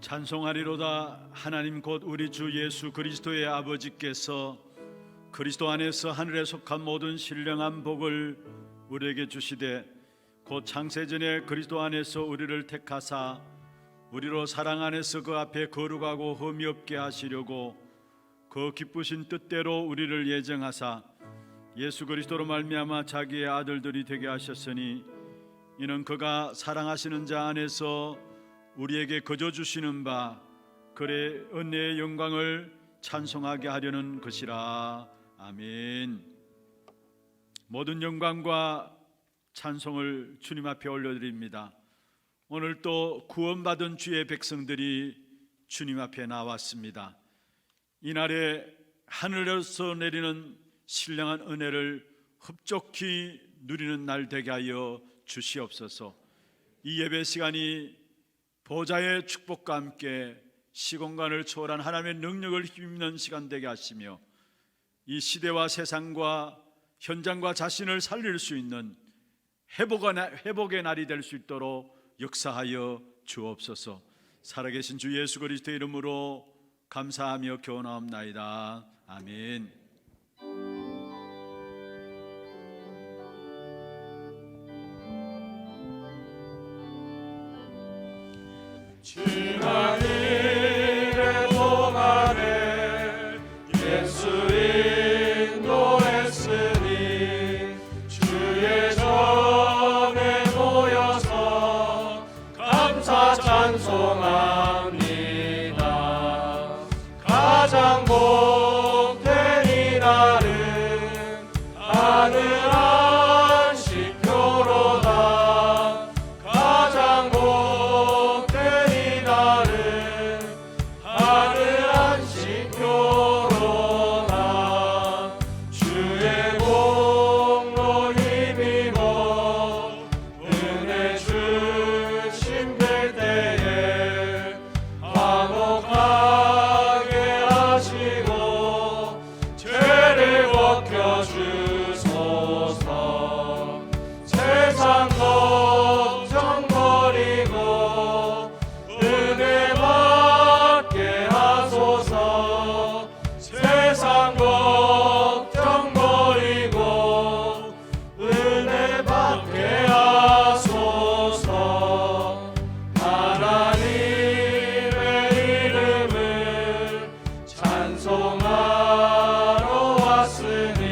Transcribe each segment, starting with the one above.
찬송하리로다. 하나님 곧 우리 주 예수 그리스도의 아버지께서 그리스도 안에서 하늘에 속한 모든 신령한 복을 우리에게 주시되 곧 창세전에 그리스도 안에서 우리를 택하사 우리로 사랑 안에서 그 앞에 거룩하고 흠이 없게 하시려고 그 기쁘신 뜻대로 우리를 예정하사 예수 그리스도로 말미암아 자기의 아들들이 되게 하셨으니 이는 그가 사랑하시는 자 안에서 우리에게 거저 주시는 바 그의 은혜의 영광을 찬송하게 하려는 것이라. 아멘. 모든 영광과 찬송을 주님 앞에 올려드립니다. 오늘 또 구원받은 주의 백성들이 주님 앞에 나왔습니다. 이날에 하늘에서 내리는 신령한 은혜를 흡족히 누리는 날 되게 하여 주시옵소서. 이 예배 시간이 보좌의 축복과 함께 시공간을 초월한 하나님의 능력을 힘입는 시간 되게 하시며 이 시대와 세상과 현장과 자신을 살릴 수 있는 회복의 날이 될 수 있도록 역사하여 주옵소서. 살아계신 주 예수 그리스도의 이름으로 감사하며 교훈하옵나이다. 아멘. 지난 일의 동안에 예수 인도했으니 주의 전에 모여서 감사 찬송합니다. 가장 복된 이날은 하늘 안식교로다. 가장 복된 이날은 하늘 안식교로다. 주의 공로 힘입어 은혜 주심 될 때에 화목하게 하시고 죄를 벗겨주소서. 세상 걱정 버리고 은혜 받게 하소서. 세상 걱정 버리고 은혜 받게 하소서. 하나님의 이름을 찬송하러 왔으니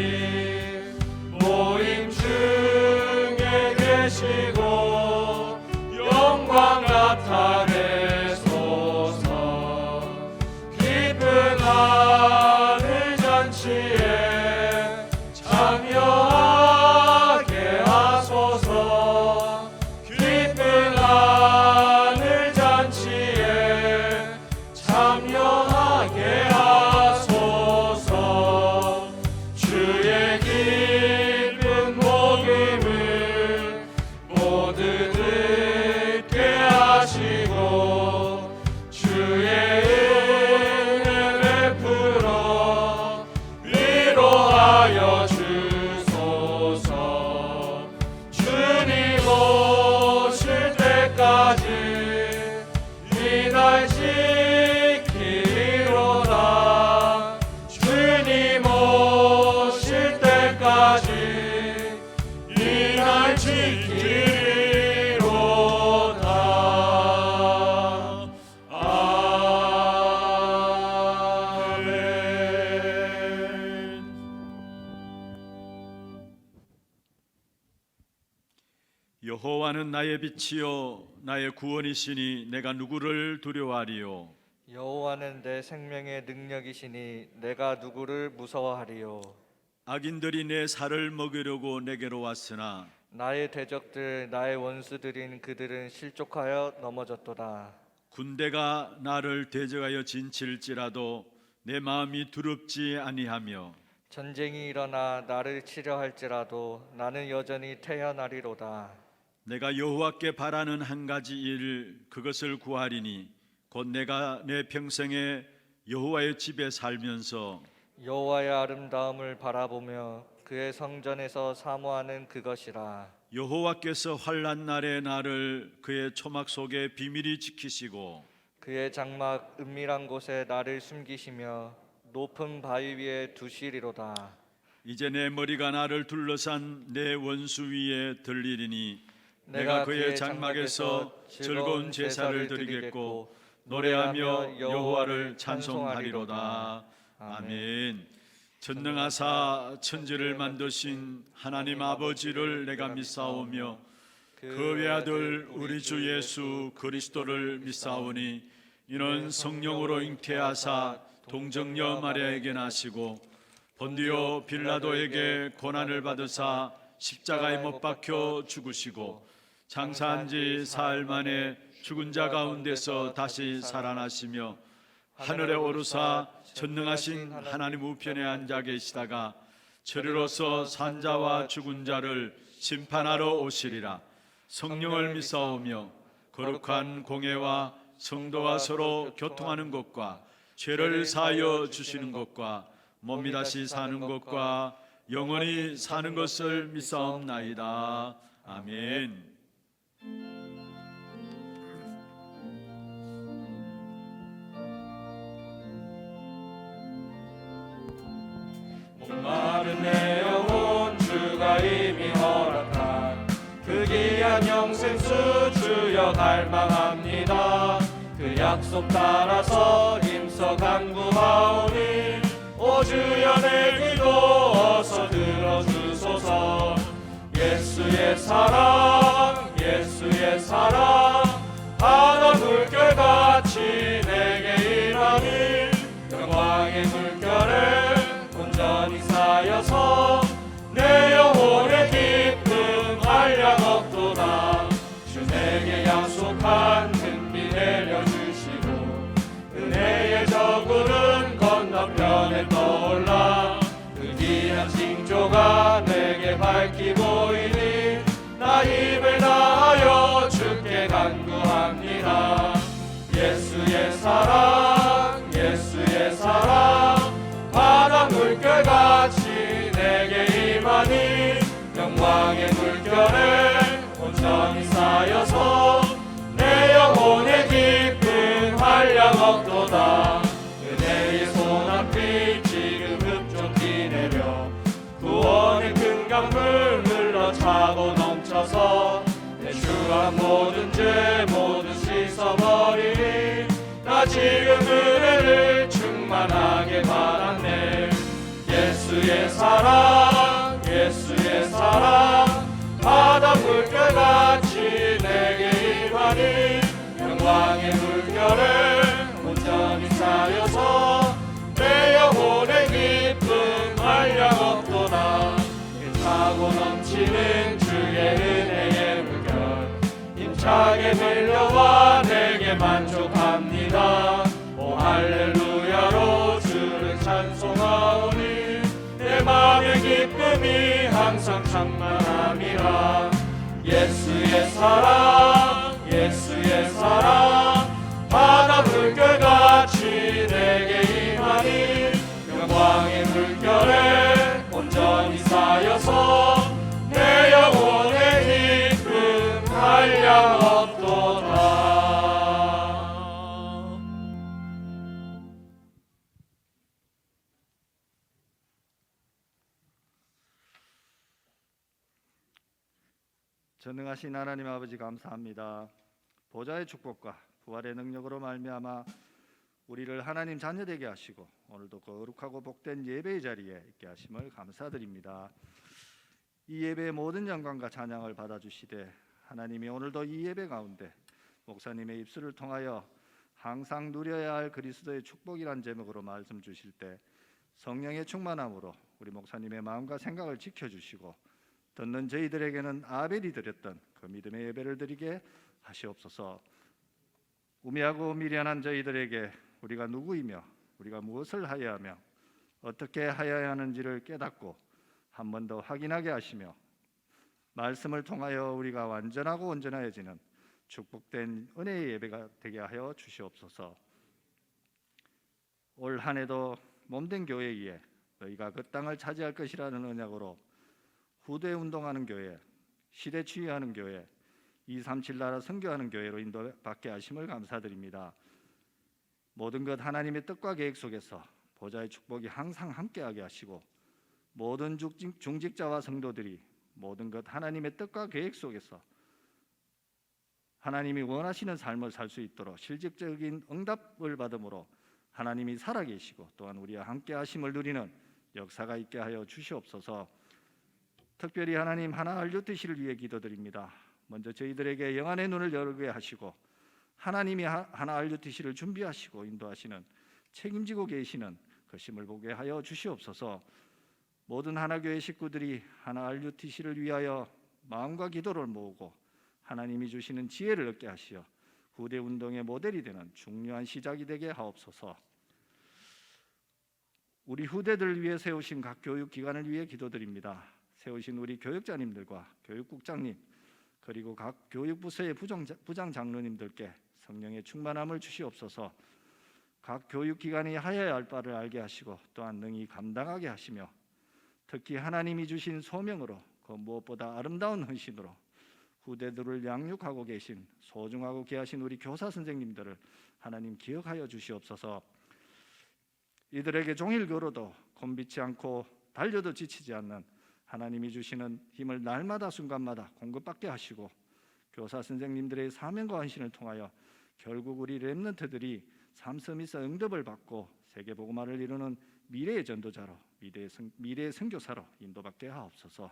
모임 중에 계시고 영광 나타내소서. 기쁜 하늘 잔치에 참여하게 하소서. 기쁜 하늘 잔치에 참여하게 하소서. 주의 기쁜 복음을 모두 듣게 하시고 주의 은혜 베풀어 위로하여 주소서. 주님 오실 때까지 이날 지키리로다. 주님 오실 때까지 이날 지키리로다. 아멘. 여호와는 나의 빛이요 나의 구원이시니 내가 누구를 두려워하리요. 여호와는 내 생명의 능력이시니 내가 누구를 무서워하리요. 악인들이 내 살을 먹으려고 내게로 왔으나 나의 대적들 나의 원수들인 그들은 실족하여 넘어졌도다. 군대가 나를 대적하여 진칠지라도 내 마음이 두렵지 아니하며 전쟁이 일어나 나를 치려 할지라도 나는 여전히 태어나리로다. 내가 여호와께 바라는 한 가지 일 그것을 구하리니 곧 내가 내 평생에 여호와의 집에 살면서 여호와의 아름다움을 바라보며 그의 성전에서 사모하는 그것이라. 여호와께서 환난 날에 나를 그의 초막 속에 비밀히 지키시고 그의 장막 은밀한 곳에 나를 숨기시며 높은 바위 위에 두시리로다. 이제 내 머리가 나를 둘러싼 내 원수 위에 들리리니 내가 그의 장막에서 즐거운 제사를 드리겠고 노래하며 여호와를 찬송하리로다. 아멘. 전능하사 천지를 만드신 하나님 아버지를 내가 믿사오며 그 외아들 우리 주 예수 그리스도를 믿사오니 이는 성령으로 잉태하사 동정녀 마리아에게 나시고 본디오 빌라도에게 고난을 받으사 십자가에 못 박혀 죽으시고 장사한 지 사흘 만에 죽은 자 가운데서 다시 살아나시며 하늘에 오르사 전능하신 하나님 우편에 앉아 계시다가 저리로서 산자와 죽은 자를 심판하러 오시리라. 성령을 믿사오며 거룩한 공회와 성도와 서로 교통하는 것과 죄를 사하여 주시는 것과 몸이 다시 사는 것과 영원히 사는 것을 믿사옵나이다. 아멘. 목마른 내 영혼 주가 이미 허락한 그 귀한 영생수 주여 갈망합니다. 그 약속 따라서 힘써 간구하오니 오 주여 내 기도 어서 들어주소서. 예수의 사랑 예수의 사랑 바다 물결같이 내게 일하니 영광의 물결에 온전히 쌓여서 내 영혼의 기쁨 한량없도다. 주 내게 약속한 은비 내려주시고 은혜의 저구는 건너편에 떠올라 그 귀한 징조가 내게 밝히 보이니 나 힘을 다하여 주께 간구합니다. 예수의 사랑 예수의 사랑 바다 물결같이 내게 임하니 영광의 물결에 온전히 쌓여서 내 영혼의 기쁨 한량없도다. 은혜의 손앞이 지금 흡족히 내려 구원의 큰 강물 흘러차고 넘쳐서 내 주한 모든 죄 모두 씻어버리니 나 지금 은혜를 충만하게 받았네. 예수의 사랑 예수의 사랑 바다 물결같이 내게 임하니 영광의 물결에 온전히 쌓여서 내 영혼의 기쁨 한량없도다. 차고 넘치는 주의 은혜의 물결 힘차게 밀려와 내게 만족합니다. 오 할렐루야로 주를 찬송하오니 내 맘의 기쁨이 항상 충만함이라. 예수의 사랑 예수의 사랑 바다 물결같이 내게 임하니 영광의 물결에 온전히 쌓여서 내 영혼의 기쁨 한량없도다. 전능하신 하나님 아버지 감사합니다. 보좌의 축복과 부활의 능력으로 말미암아 우리를 하나님 자녀되게 하시고 오늘도 거룩하고 복된 예배의 자리에 있게 하심을 감사드립니다. 이 예배의 모든 영광과 찬양을 받아주시되 하나님이 오늘도 이 예배 가운데 목사님의 입술을 통하여 항상 누려야 할 그리스도의 축복이란 제목으로 말씀 주실 때 성령의 충만함으로 우리 목사님의 마음과 생각을 지켜주시고 듣는 저희들에게는 아벨이 드렸던 그 믿음의 예배를 드리게 하시옵소서. 우매하고 미련한 저희들에게 우리가 누구이며 우리가 무엇을 하여야 하며 어떻게 하여야 하는지를 깨닫고 한 번 더 확인하게 하시며 말씀을 통하여 우리가 완전하고 온전해지는 축복된 은혜의 예배가 되게 하여 주시옵소서. 올 한 해도 몸된 교회에 너희가 그 땅을 차지할 것이라는 언약으로 후대 운동하는 교회, 시대 치유하는 교회, 237 나라 선교하는 교회로 인도받게 하심을 감사드립니다. 모든 것 하나님의 뜻과 계획 속에서 보좌의 축복이 항상 함께하게 하시고 모든 중직자와 성도들이 모든 것 하나님의 뜻과 계획 속에서 하나님이 원하시는 삶을 살 수 있도록 실질적인 응답을 받음으로 하나님이 살아계시고 또한 우리와 함께 하심을 누리는 역사가 있게 하여 주시옵소서. 특별히 하나님 하나 알려드시를 위해 기도드립니다. 먼저 저희들에게 영안의 눈을 열게 하시고 하나님이 하나 알려드시를 준비하시고 인도하시는 책임지고 계시는 그 심을 보게 하여 주시옵소서. 모든 하나교회 식구들이 하나 RUTC를 위하여 마음과 기도를 모으고 하나님이 주시는 지혜를 얻게 하시어 후대 운동의 모델이 되는 중요한 시작이 되게 하옵소서. 우리 후대들을 위해 세우신 각 교육기관을 위해 기도드립니다. 세우신 우리 교육자님들과 교육국장님 그리고 각 교육부서의 부장 장로님들께 성령의 충만함을 주시옵소서. 각 교육기관이 하여야 할 바를 알게 하시고 또한 능히 감당하게 하시며 특히 하나님이 주신 소명으로 그 무엇보다 아름다운 헌신으로 후대들을 양육하고 계신 소중하고 귀하신 우리 교사 선생님들을 하나님 기억하여 주시옵소서. 이들에게 종일 걸어도 곤비치 않고 달려도 지치지 않는 하나님이 주시는 힘을 날마다 순간마다 공급받게 하시고 교사 선생님들의 사명과 헌신을 통하여 결국 우리 렘넌트들이 삼섬이서 응답을 받고 세계복음화를 이루는 미래의 전도자로 미래의 선교사로 인도받게 하옵소서.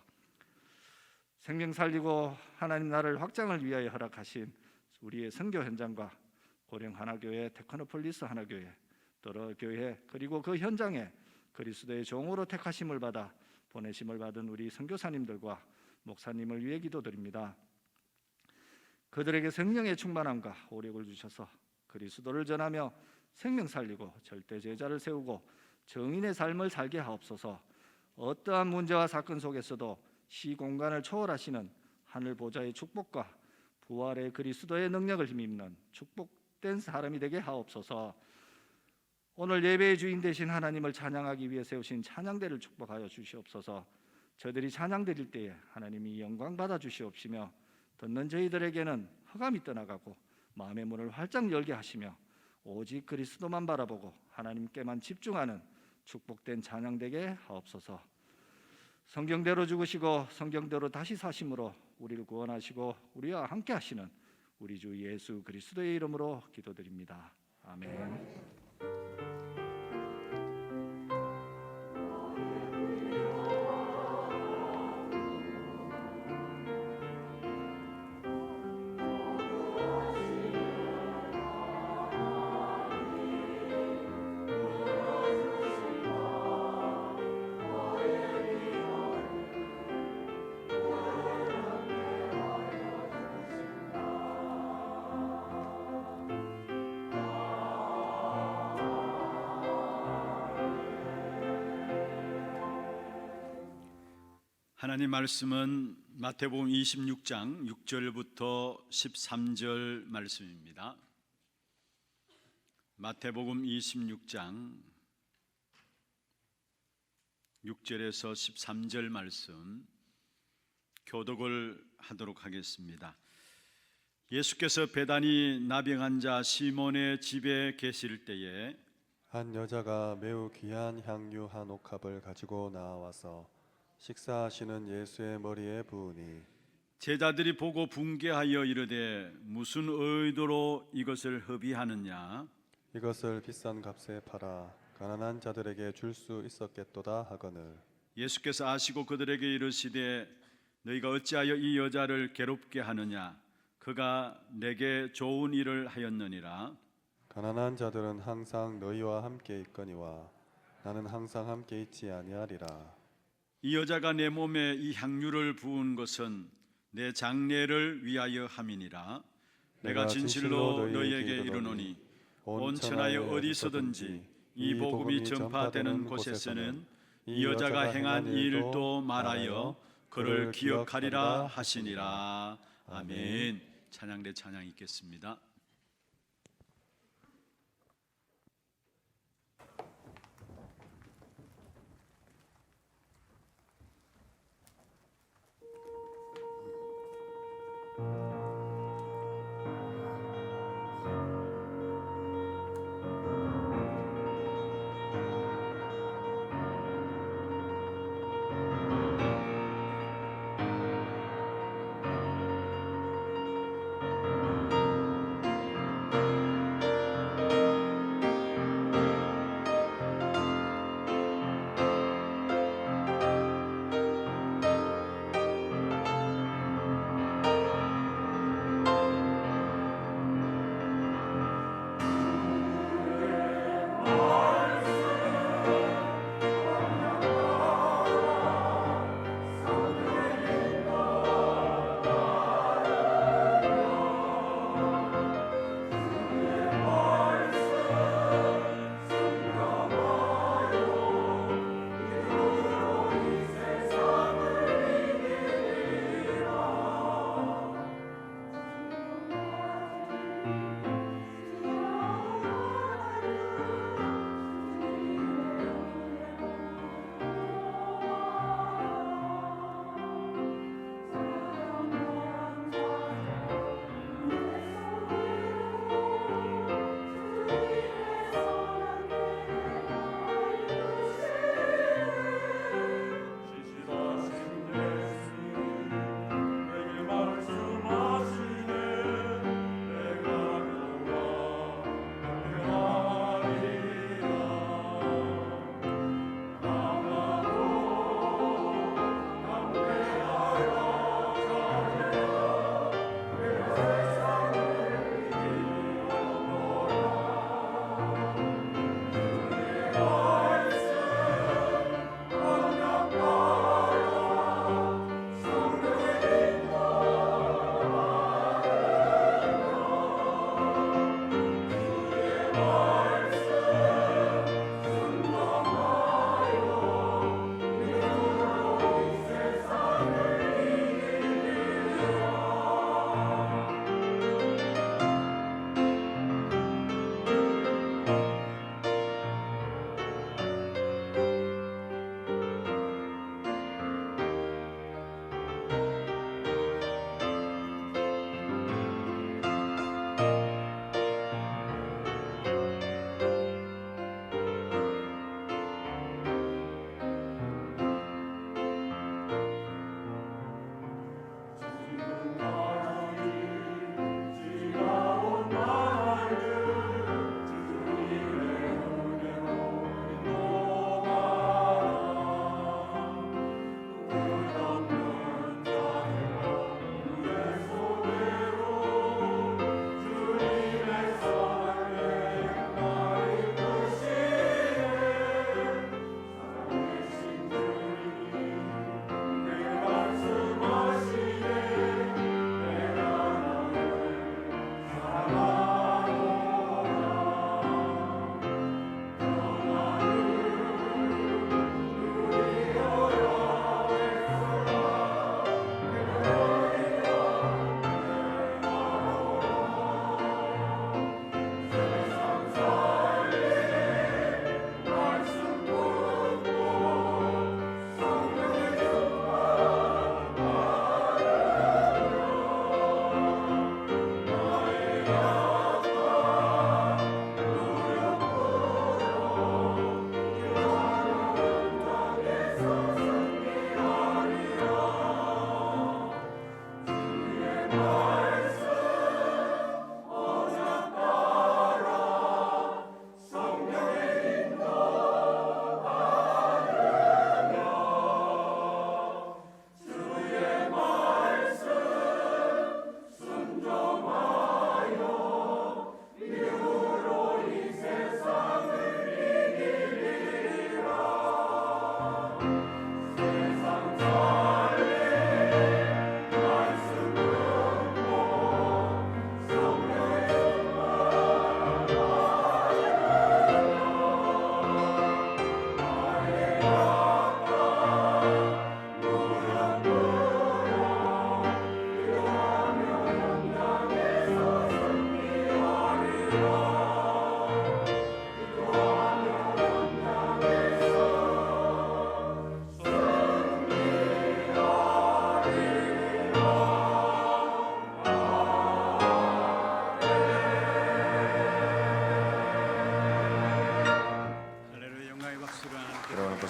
생명 살리고 하나님 나라를 확장을 위하여 허락하신 우리의 선교 현장과 고령 하나교회, 테크노폴리스 하나교회, 또러 교회 그리고 그 현장에 그리스도의 종으로 택하심을 받아 보내심을 받은 우리 선교사님들과 목사님을 위해 기도드립니다. 그들에게 성령의 충만함과 오력을 주셔서 그리스도를 전하며 생명 살리고 절대 제자를 세우고 정인의 삶을 살게 하옵소서. 어떠한 문제와 사건 속에서도 시공간을 초월하시는 하늘 보좌의 축복과 부활의 그리스도의 능력을 힘입는 축복된 사람이 되게 하옵소서. 오늘 예배의 주인 되신 하나님을 찬양하기 위해 세우신 찬양대를 축복하여 주시옵소서. 저들이 찬양 드릴 때에 하나님이 영광 받아 주시옵시며 듣는 저희들에게는 흑암이 떠나가고 마음의 문을 활짝 열게 하시며 오직 그리스도만 바라보고 하나님께만 집중하는 축복된 찬양 되게 하옵소서. 성경대로 죽으시고 성경대로 다시 사심으로 우리를 구원하시고 우리와 함께 하시는 우리 주 예수 그리스도의 이름으로 기도드립니다. 아멘. 하나님 말씀은 마태복음 26장 6절부터 13절 말씀입니다. 마태복음 26장 6절에서 13절 말씀 교독을 하도록 하겠습니다. 예수께서 베다니 나병한 자 시몬의 집에 계실 때에 한 여자가 매우 귀한 향유 한 옥합을 가지고 나와서 식사하시는 예수의 머리에 부으니 제자들이 보고 붕괴하여 이르되 무슨 의도로 이것을 허비하느냐 이것을 비싼 값에 팔아 가난한 자들에게 줄 수 있었겠도다 하거늘 예수께서 아시고 그들에게 이르시되 너희가 어찌하여 이 여자를 괴롭게 하느냐 그가 내게 좋은 일을 하였느니라. 가난한 자들은 항상 너희와 함께 있거니와 나는 항상 함께 있지 아니하리라. 이 여자가 내 몸에 이 향유를 부은 것은 내 장례를 위하여 함이니라. 내가 진실로 너희에게 이르노니 온 천하에 어디서든지 이 복음이 전파되는 곳에서는 이 여자가 행한 일도 말하여 그를 기억하리라 하시니라. 아멘. 찬양대 찬양 있겠습니다.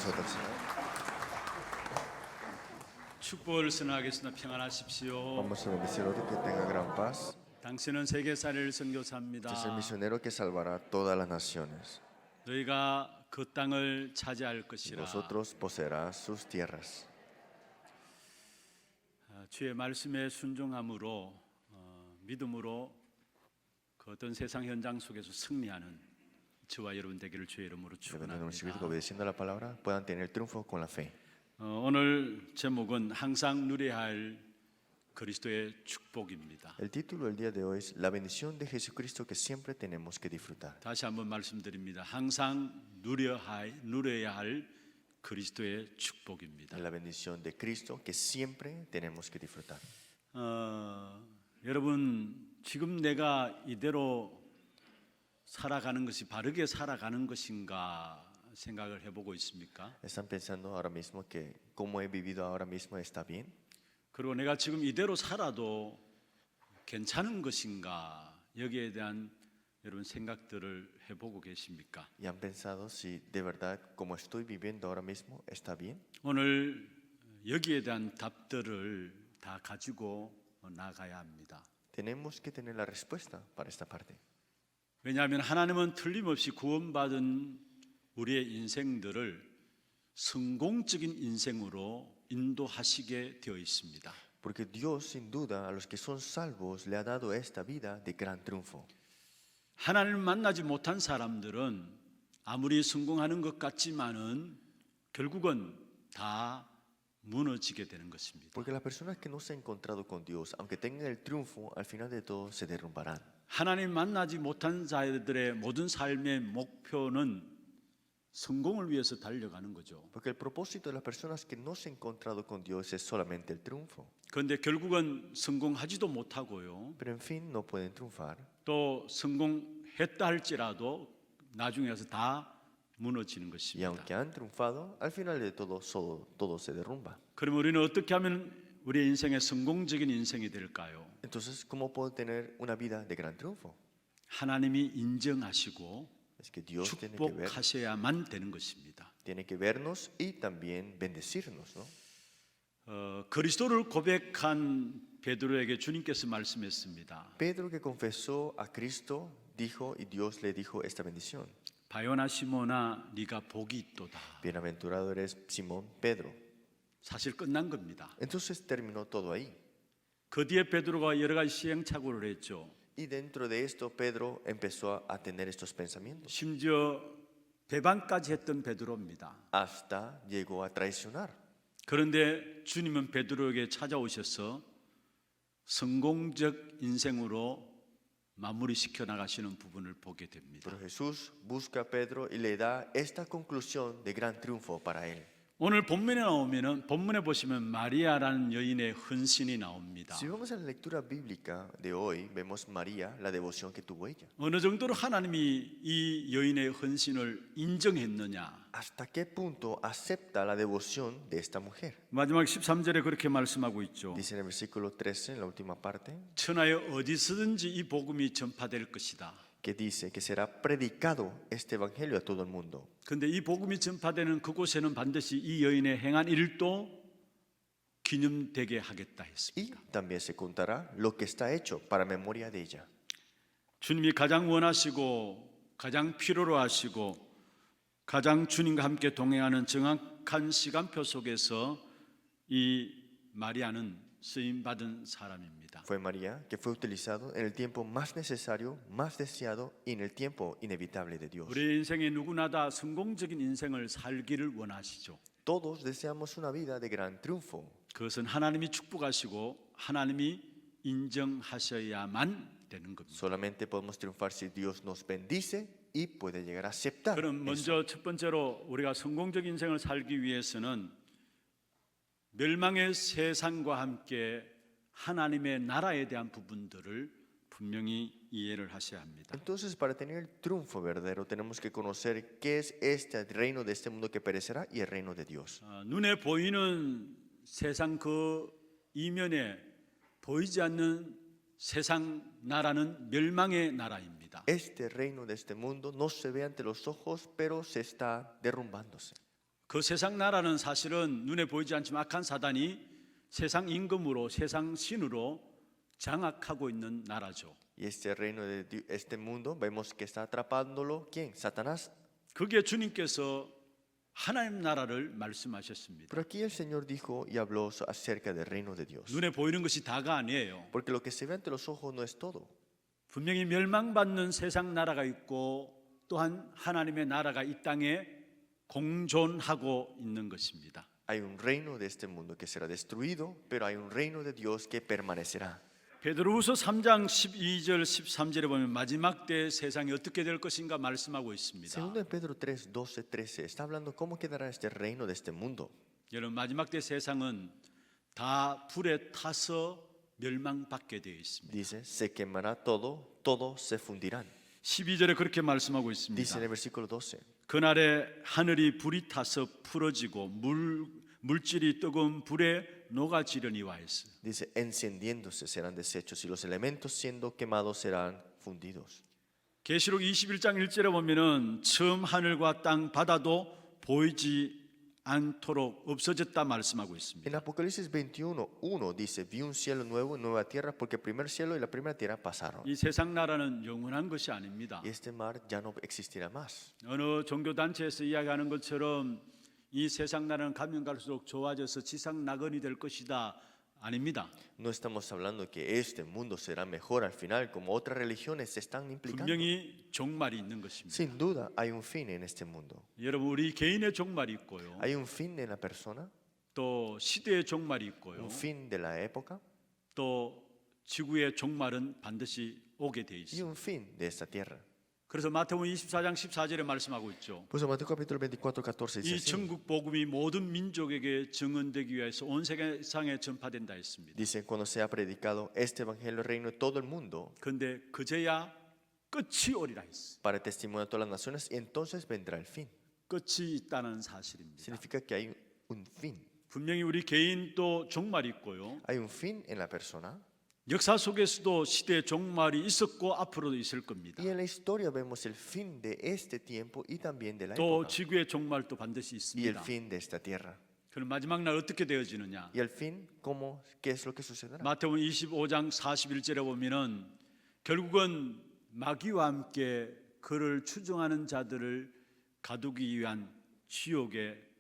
nosotros, Señor. 축복을 선언하겠습니다. 평안하십시오. Vamos a bendecirlo, que tenga gran paz. 당신은 세계사를 Este es el 선교사입니다. misionero que salvará a todas las naciones. 너희가 그 땅을 차지할 Y 것이라. vosotros poseerás sus tierras. 주의 말씀에 순종함으로 믿음으로 그 어떤 세상 현장 속에서 승리하는 저와 여러분 되기를 주의 이름으로 Dependiendo de nuestro espíritu, 축원합니다. obedeciendo la palabra, puedan tener triunfo con la fe. 오늘 제목은 항상 누려야 할 그리스도의 축복입니다. El título del día de hoy es La bendición de Jesucristo que siempre tenemos que disfrutar. 다시 한번 말씀드립니다. 항상 누려야 할 그리스도의 축복입니다. La bendición de Cristo que siempre tenemos que disfrutar. 여러분 지금 내가 이대로 살아가는 것이 바르게 살아가는 것인가 생각을 해보고 있습니까? ¿Están pensando ahora mismo que cómo he vivido ahora mismo está bien? 그리고 내가 지금 이대로 살아도 괜찮은 것인가 여기에 대한 여러분 생각들을 해보고 계십니까? ¿Y han pensado si de verdad como estoy viviendo ahora mismo está bien? 오늘 여기에 대한 답들을 다 가지고 나가야 합니다. Tenemos que tener la respuesta para esta parte. 왜냐하면 하나님은 틀림없이 구원받은 우리의 인생들을 성공적인 인생으로 인도하시게 되어 있습니다. Porque Dios sin duda a los que son salvos le ha dado esta vida de gran triunfo. 하나님을 만나지 못한 사람들은 아무리 성공하는 것 같지만은 결국은 다 무너지게 되는 것입니다. Porque las personas que no se han encontrado con Dios, aunque tengan el triunfo, al final de todo se derrumbarán. 하나님 만나지 못한 자들의 모든 삶의 목표는 성공을 위해서 달려가는 거죠. Porque el propósito de las personas que no se han encontrado con Dios es solamente el triunfo. 그런데 결국은 성공하지도 못하고요. Pero en fin, no pueden triunfar. 또 성공했다 할지라도 나중에 가서 다 무너지는 Y 것입니다. aunque han triunfado, al final de todo, todo se derrumba. 그럼 우리는 어떻게 하면 우리의 인생의 성공적인 인생이 될까요? Entonces, ¿cómo puedo tener una vida de gran triunfo? 하나님이 인정하시고 Es que Dios 축복하셔야만 되는 것입니다. tiene que vernos y también bendecirnos, ¿no? 그리스도를 고백한 베드로에게 주님께서 말씀했습니다. Pedro que confesó a Cristo dijo y Dios le dijo esta bendición. 바요나 시몬아 네가 복이 있도다. Bienaventurado eres Simón Pedro. 사실 끝난 겁니다. Entonces terminó todo ahí. 그 뒤에 베드로가 여러 가지 시행착오를 했죠. Y dentro de esto Pedro empezó a tener estos pensamientos. 심지어 배반까지 했던 베드로입니다. Hasta llegó a traicionar. 그런데 주님은 베드로에게 찾아오셔서 성공적 인생으로 마무리시켜 나가시는 부분을 보게 됩니다. Pero Jesús busca a Pedro y le da esta conclusión de gran triunfo para él. 오늘 본문에 보시면 마리아라는 여인의 헌신이 나옵니다. Si vemos en la lectura bíblica de hoy, vemos María, la devoción que tuvo ella. 어느 정도로 하나님이 이 여인의 헌신을 인정했느냐? ¿Hasta qué punto acepta la devoción de esta mujer? 마지막 13절에 그렇게 말씀하고 있죠. Dice en el versículo 13, en la última parte, 천하에 어디서든지 이 복음이 전파될 것이다. que dice que será predicado este evangelio a todo el mundo. 그런데 이 복음이 전파되는 그곳에는 반드시 이 여인의 행한 일도 기념되게 하겠다 Y 했습니다. también se contará lo que está hecho para memoria de ella. 주님이 가장 원하시고 가장 필요로 하시고 가장 주님과 함께 동행하는 정확한 시간표 속에서 이 마리아는 쓰임 받은 사람입니다. Fue María que fue utilizado en el tiempo más necesario, más deseado y en el tiempo inevitable de Dios. 우리 인생의 누구나 다 성공적인 인생을 살기를 원하시죠. Todos deseamos una vida de gran triunfo. 그것은 하나님이 축복하시고 하나님이 인정하셔야만 되는 겁니다. Solamente podemos triunfar si Dios nos bendice y puede llegar a aceptar. 그럼 eso. 먼저 첫 번째로 우리가 성공적인 인생을 살기 위해서는 멸망의 세상과 함께 하나님의 나라에 대한 부분들을 분명히 이해를 하셔야 합니다. Entonces, para tener el triunfo verdadero, tenemos que conocer qué es este reino de este mundo que perecerá y el reino de Dios. 눈에 보이는 세상 그 이면에 보이지 않는 세상 나라는 멸망의 나라입니다. Este reino de este mundo no se ve ante los ojos, pero se está derrumbándose. 그 세상 나라는 사실은 눈에 보이지 않지만 악한 사단이 세상 임금으로 세상 신으로 장악하고 있는 나라죠. Y este reino este mundo vemos que está atrapándolo ¿quién? Satanás. 거기에 주님께서 하나님 나라를 말씀하셨습니다. Pero aquí el Señor dijo y habló acerca del reino de Dios. 눈에 보이는 것이 다가 아니에요. Porque lo que se ve ante los ojos no es todo. 분명히 멸망받는 세상 나라가 있고 또한 하나님의 나라가 이 땅에 공존하고 있는 것입니다. Hay un reino de este mundo que será destruido, pero hay un reino de Dios que permanecerá. 베드로후서 3장 12절 13절에 보면 마지막 때 세상이 어떻게 될 것인가 말씀하고 있습니다. Segundo de Pedro 3, 12, 13 está hablando cómo quedará este reino de este mundo. 여러분 마지막 때 세상은 다 불에 타서 멸망받게 되어 있습니다. Dice, se quemará todo, todo se fundirán. 12절에 그렇게 말씀하고 있습니다. Dice en el versículo 12. 그날에 하늘이 불이 타서 풀어지고 물질이 뜨거운 불에 녹아지려니와 했어. Dice, encendiéndose serán deshechos y los elementos siendo quemados serán fundidos. 계시록 21장 1절에 보면은 처음 하늘과 땅 바다도 보이지 않도록 없어졌다 말씀하고 있습니다. En Apocalipsis 21:1 dice, vi un cielo nuevo y nueva tierra porque el primer cielo y la primera tierra pasaron. 이 세상 나라는 영원한 것이 아닙니다. Y este mar ya no existirá más. 어느 종교 단체에서 이야기하는 것처럼 이 세상 나라는 가면 갈수록 좋아져서 지상 낙원이 될 것이다. 아닙니다. No estamos hablando que este mundo será mejor al final como otras religiones se están implicando. 분명히 종말이 있는 것입니다. Sin duda hay un fin en este mundo. 여러분 우리 개인의 종말이 있고요. Hay un fin en la persona, 또 시대의 종말이 있고요. un fin de la época 또 지구의 종말은 반드시 오게 돼 y 있습니다. un fin de esta tierra. 그래서 마태복음 24장 14절에 말씀하고 있죠. Pues en Mateo capítulo 24, 14 dice 이 así. 천국 복음이 모든 민족에게 증언되기 위해서 온 세상에 전파된다 했습니다. Dice, cuando sea predicado este evangelio reino de todo el mundo 그런데 그제야 끝이 오리라 했어. para testimonio a todas las naciones y entonces vendrá el fin. 끝이 있다는 사실입니다. Significa que hay un fin. 분명히 우리 개인도 종말이 있고요. Hay un fin en la persona 역사 속에서도 시대의 종말이 있었고 앞으로도 있을 겁니다. y en la historia vemos el fin de este tiempo y también de la 또 época 지구의 종말도 반드시 y el 있습니다. fin de esta tierra. 그럼 마지막 날 어떻게 되어지느냐? Y al fin, ¿cómo? ¿Qué es lo que sucederá? 마태복음 25장 41절에 보면은 결국은 마귀와 함께 그를 추종하는 자들을 가두기 위한 지옥에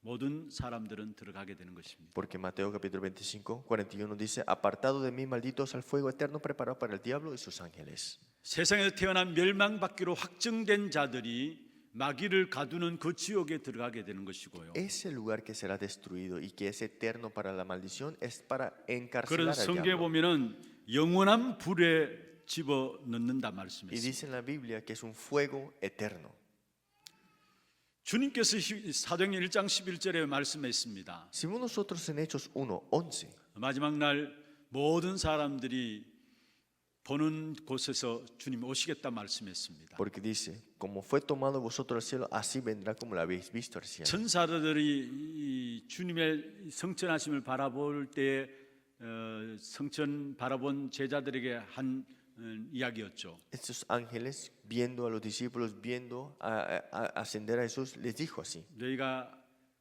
모든 사람들은 들어가게 되는 것입니다. Porque Mateo capítulo 25, 41 dice, apartado de mí, malditos al fuego eterno preparado para el diablo y sus ángeles. 세상에서 태어난 멸망받기로 확정된 자들이 마귀를 가두는 그 지옥에 들어가게 되는 것이고요. Ese lugar que será destruido y que es eterno para la maldición es para encarcelar 그런 al 성경에 diablo. 보면은 영원한 불에 집어 넣는다 Y 말씀했습니다. dice en la Biblia que es un fuego eterno. 주님께서 사도행전 1장 11절에 말씀했습니다. Si vemos nosotros en Hechos 1:11, 마지막 날 모든 사람들이 보는 곳에서 주님 오시겠다 말씀했습니다. porque dice, como fue tomado vosotros al cielo, así vendrá como lo habéis visto al cielo. 천사들이 이 주님의 성천하심을 바라볼 때 성천 바라본 제자들에게 한 이야기였죠. Estos ángeles, viendo a los discípulos, viendo a ascender a Jesús, les dijo así, 너희가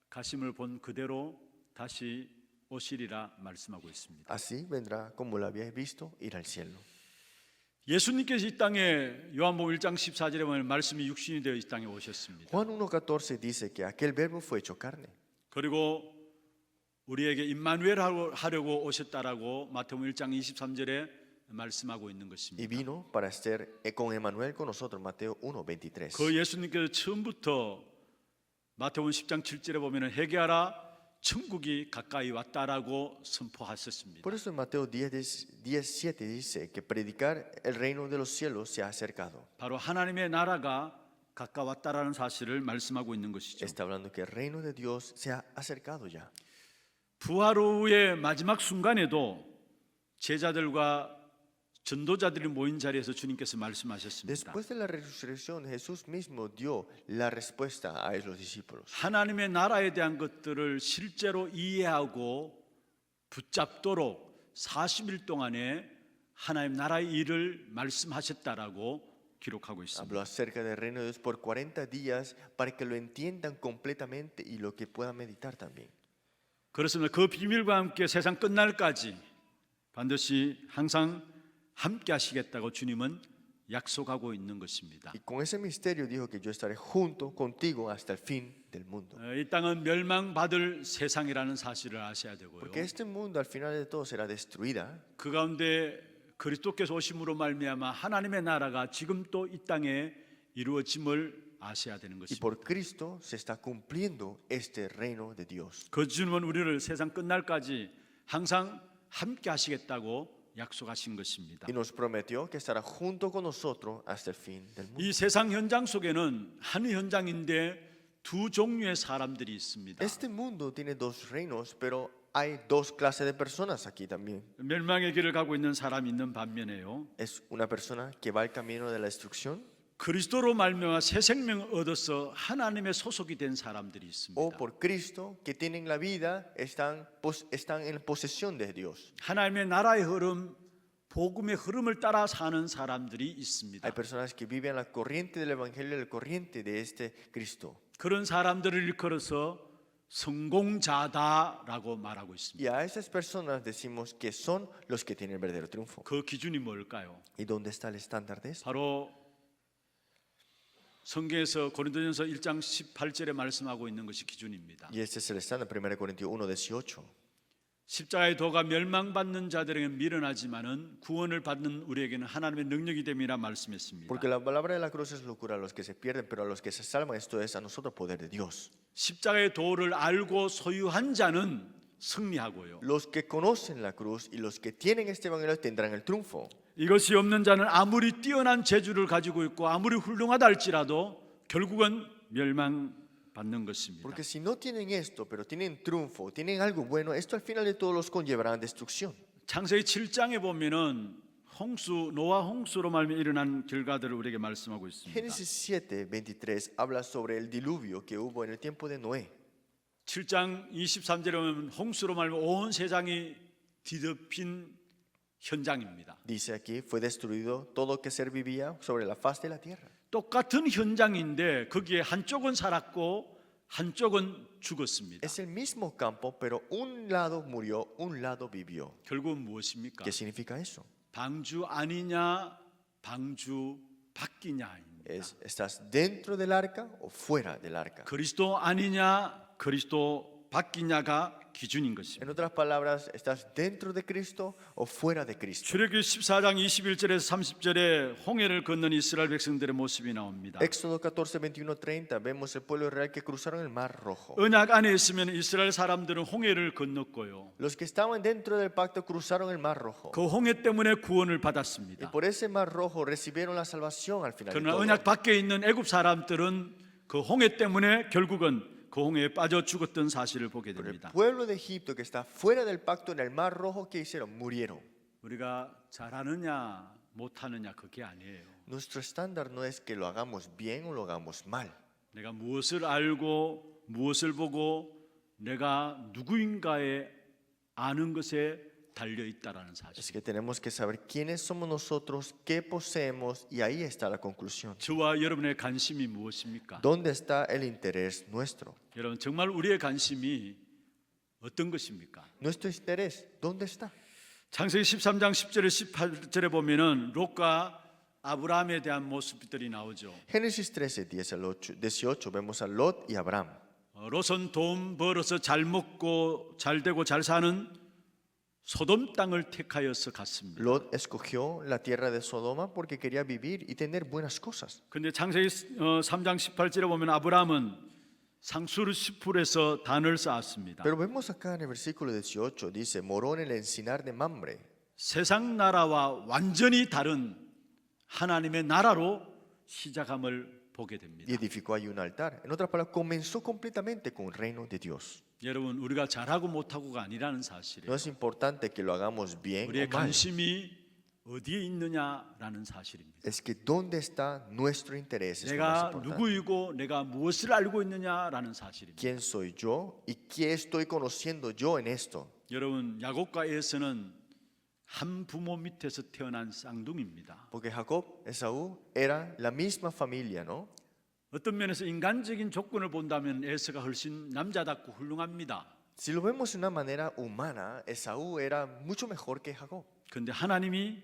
가심을 본 그대로 다시 오시리라 말씀하고 있습니다. así vendrá como lo habéis visto ir al cielo. 예수님께서 이 땅에 요한복음 1장 14절에 보면 말씀이 육신이 되어 이 땅에 오셨습니다. Juan 1:14 dice que aquel verbo fue hecho carne. 그리고 우리에게 임마누엘 하려고 오셨다라고 마태복음 1장 23절에 말씀하고 있는 Y 것입니다. vino para estar con Emmanuel con nosotros, Mateo 1:23. 그 예수님께서 처음부터 마태복음 10장 7절에 보면 회개하라 천국이 가까이 왔다라고 선포하셨습니다. Por eso en Mateo 10:7 dice que predicar el reino de los cielos se ha acercado. 바로 하나님의 나라가 가까웠다라는 사실을 말씀하고 있는 것이죠. Está hablando que el reino de Dios se ha acercado ya. 부활 후의 마지막 순간에도 제자들과 전도자들이 모인 자리에서 주님께서 말씀하셨습니다. Después de la resurrección, Jesús mismo dio la respuesta a los discípulos. 하나님의 나라에 대한 것들을 실제로 이해하고 붙잡도록 40일 동안에 하나님 나라의 일을 말씀하셨다라고 기록하고 있습니다. Habló acerca del reino de Dios por 40 días para que lo entiendan completamente y lo que puedan meditar también. 그렇습니다. 그 비밀과 함께 세상 끝날까지 반드시 항상 함께 하시겠다고 주님은 약속하고 있는 것입니다. Y con ese misterio dijo que yo estaré junto contigo hasta el fin del mundo. 이 땅은 멸망받을 세상이라는 사실을 아셔야 되고요. Porque este mundo al final de todo será destruida. 그 가운데 그리스도께서 오심으로 말미암아 하나님의 나라가 지금 또 이 땅에 이루어짐을 아셔야 되는 Y 것입니다. por Cristo se está cumpliendo este reino de Dios. 그 주님은 우리를 세상 끝날까지 항상 함께 하시겠다고 약속하신 것입니다. Y nos prometió que estará junto con nosotros hasta el fin del mundo. 이 세상 현장 속에는 한 현장인데 두 종류의 사람들이 있습니다. Este mundo tiene dos reinos, pero hay dos clases de personas aquí también. 멸망의 길을 가고 있는 사람이 있는 반면에요. Es una persona que va al camino de la destrucción 그리스도로 말미암아 새 생명을 얻어서 하나님의 소속이 된 사람들이 있습니다. o por Cristo que tienen la vida, están en posesión de Dios. 하나님의 나라의 흐름, 복음의 흐름을 따라 사는 사람들이 있습니다. Hay personas que viven la corriente del evangelio, la corriente de este Cristo. 그런 사람들을 일컬어서 성공자다라고 말하고 있습니다. Y a esas personas decimos que son los que tienen el verdadero triunfo. 그 기준이 뭘까요? ¿Y dónde está el estándar de eso? 바로 성경에서 고린도전서 1장 18절에 말씀하고 있는 것이 기준입니다. Y este es el estándar, 1 Corintios 1:18. 십자가의 도가 멸망받는 자들에게는 미련하지만은 구원을 받는 우리에게는 하나님의 능력이 됨이라 말씀했습니다. Porque la palabra de la cruz es locura a los que se pierden, pero a los que se salvan, esto es a nosotros poder de Dios. 십자가의 도를 알고 소유한 자는 승리하고요. Los que conocen la cruz y los que tienen este evangelio tendrán el triunfo. 이것이 없는 자는 아무리 뛰어난 재주를 가지고 있고 아무리 훌륭하다 할지라도 결국은 멸망받는 것입니다. Porque si no tienen esto, pero tienen triunfo, tienen algo bueno, esto al final de todo los conllevará a destrucción. 창세기 7장에 보면은 노아 홍수로 말미암아 일어난 결과들을 우리에게 말씀하고 있습니다. Génesis 7:23 habla sobre el diluvio que hubo en el tiempo de Noé. 7장 23절에 보면 홍수로 말미암아 온 세상이 뒤덮인 현장입니다. Dice aquí, fue destruido todo que ser vivía sobre la faz de la tierra. 똑같은 현장인데 거기에 한쪽은 살았고 한쪽은 죽었습니다. Es el mismo campo, pero un lado murió, un lado vivió. 결국은 무엇입니까? ¿Qué significa eso? 방주 아니냐 방주 밖이냐입니다. ¿Estás dentro del arca o fuera del arca? 그리스도 아니냐 그리스도 밖이냐가 기준인 것입니다. En otras palabras, ¿estás dentro de Cristo o fuera de Cristo? 출애굽기 14장 21절에서 30절에 홍해를 건넌 이스라엘 백성들의 모습이 나옵니다. Éxodo 14, 21, 30, vemos el pueblo israel que cruzaron el mar rojo. 언약 안에 있으면 이스라엘 사람들은 홍해를 건넜고요. Los que estaban dentro del pacto cruzaron el mar rojo. 그 홍해 때문에 구원을 Y 받았습니다. por ese mar rojo recibieron la salvación al final de 그러나 todo. 언약 밖에 있는 애굽 사람들은 그 홍해 때문에 결국은 그 홍해에 빠져 죽었던 사실을 보게 Pero el 됩니다. pueblo de Egipto que está fuera del pacto en el mar rojo, ¿qué hicieron? Murieron. 우리가 잘하느냐 못하느냐 그게 아니에요. Nuestro estándar no es que lo hagamos bien o lo hagamos mal. 내가 무엇을 알고 무엇을 보고 내가 누구인가에 아는 것에 달려 있다라는 사실. Es que tenemos que saber quiénes somos nosotros, qué poseemos, y ahí está la conclusión. 저와 여러분의 관심이 무엇입니까? ¿Dónde está el interés nuestro? 여러분 정말 우리의 관심이 어떤 것입니까? Nuestro interés, ¿dónde está? 창세기 13장 10절에 18절에 보면은 롯과 아브라함에 대한 모습들이 나오죠. Génesis 13, 10 al 18, vemos a Lot y Abraham. 롯은 돈 벌어서 잘 먹고 잘 되고 잘 사는 소돔 땅을 택하여서 갔습니다. Lot escogió la tierra de Sodoma porque quería vivir y tener buenas cosas. 근데 창세기 3장 18절에 보면 아브라함은 상수르 시풀에서 단을 쌓았습니다. Pero vemos acá en el versículo 18, dice, moró en el encinar de Mamre. 세상 나라와 완전히 다른 하나님의 나라로 시작함을 보게 Y 됩니다. edificó ahí un altar. En otras palabras, comenzó completamente con el reino de Dios. 여러분 우리가 잘하고 못하고가 아니라는 No 사실이에요. es importante que lo hagamos bien o 우리의 mal. 관심이 어디에 있느냐라는 사실입니다. Es que dónde está nuestro interés es lo más 내가 importante. 누구이고 내가 무엇을 알고 있느냐라는 사실입니다. ¿Quién soy yo y qué estoy conociendo yo en esto? 여러분 야곱과 에서는 한 부모 밑에서 태어난 쌍둥이입니다. Porque Jacob, Esaú, eran la misma familia, ¿no? 어떤 면에서 인간적인 조건을 본다면 에서가 훨씬 남자답고 훌륭합니다. Si lo vemos de una manera humana, Esaú era mucho mejor que Jacob. 그런데 하나님이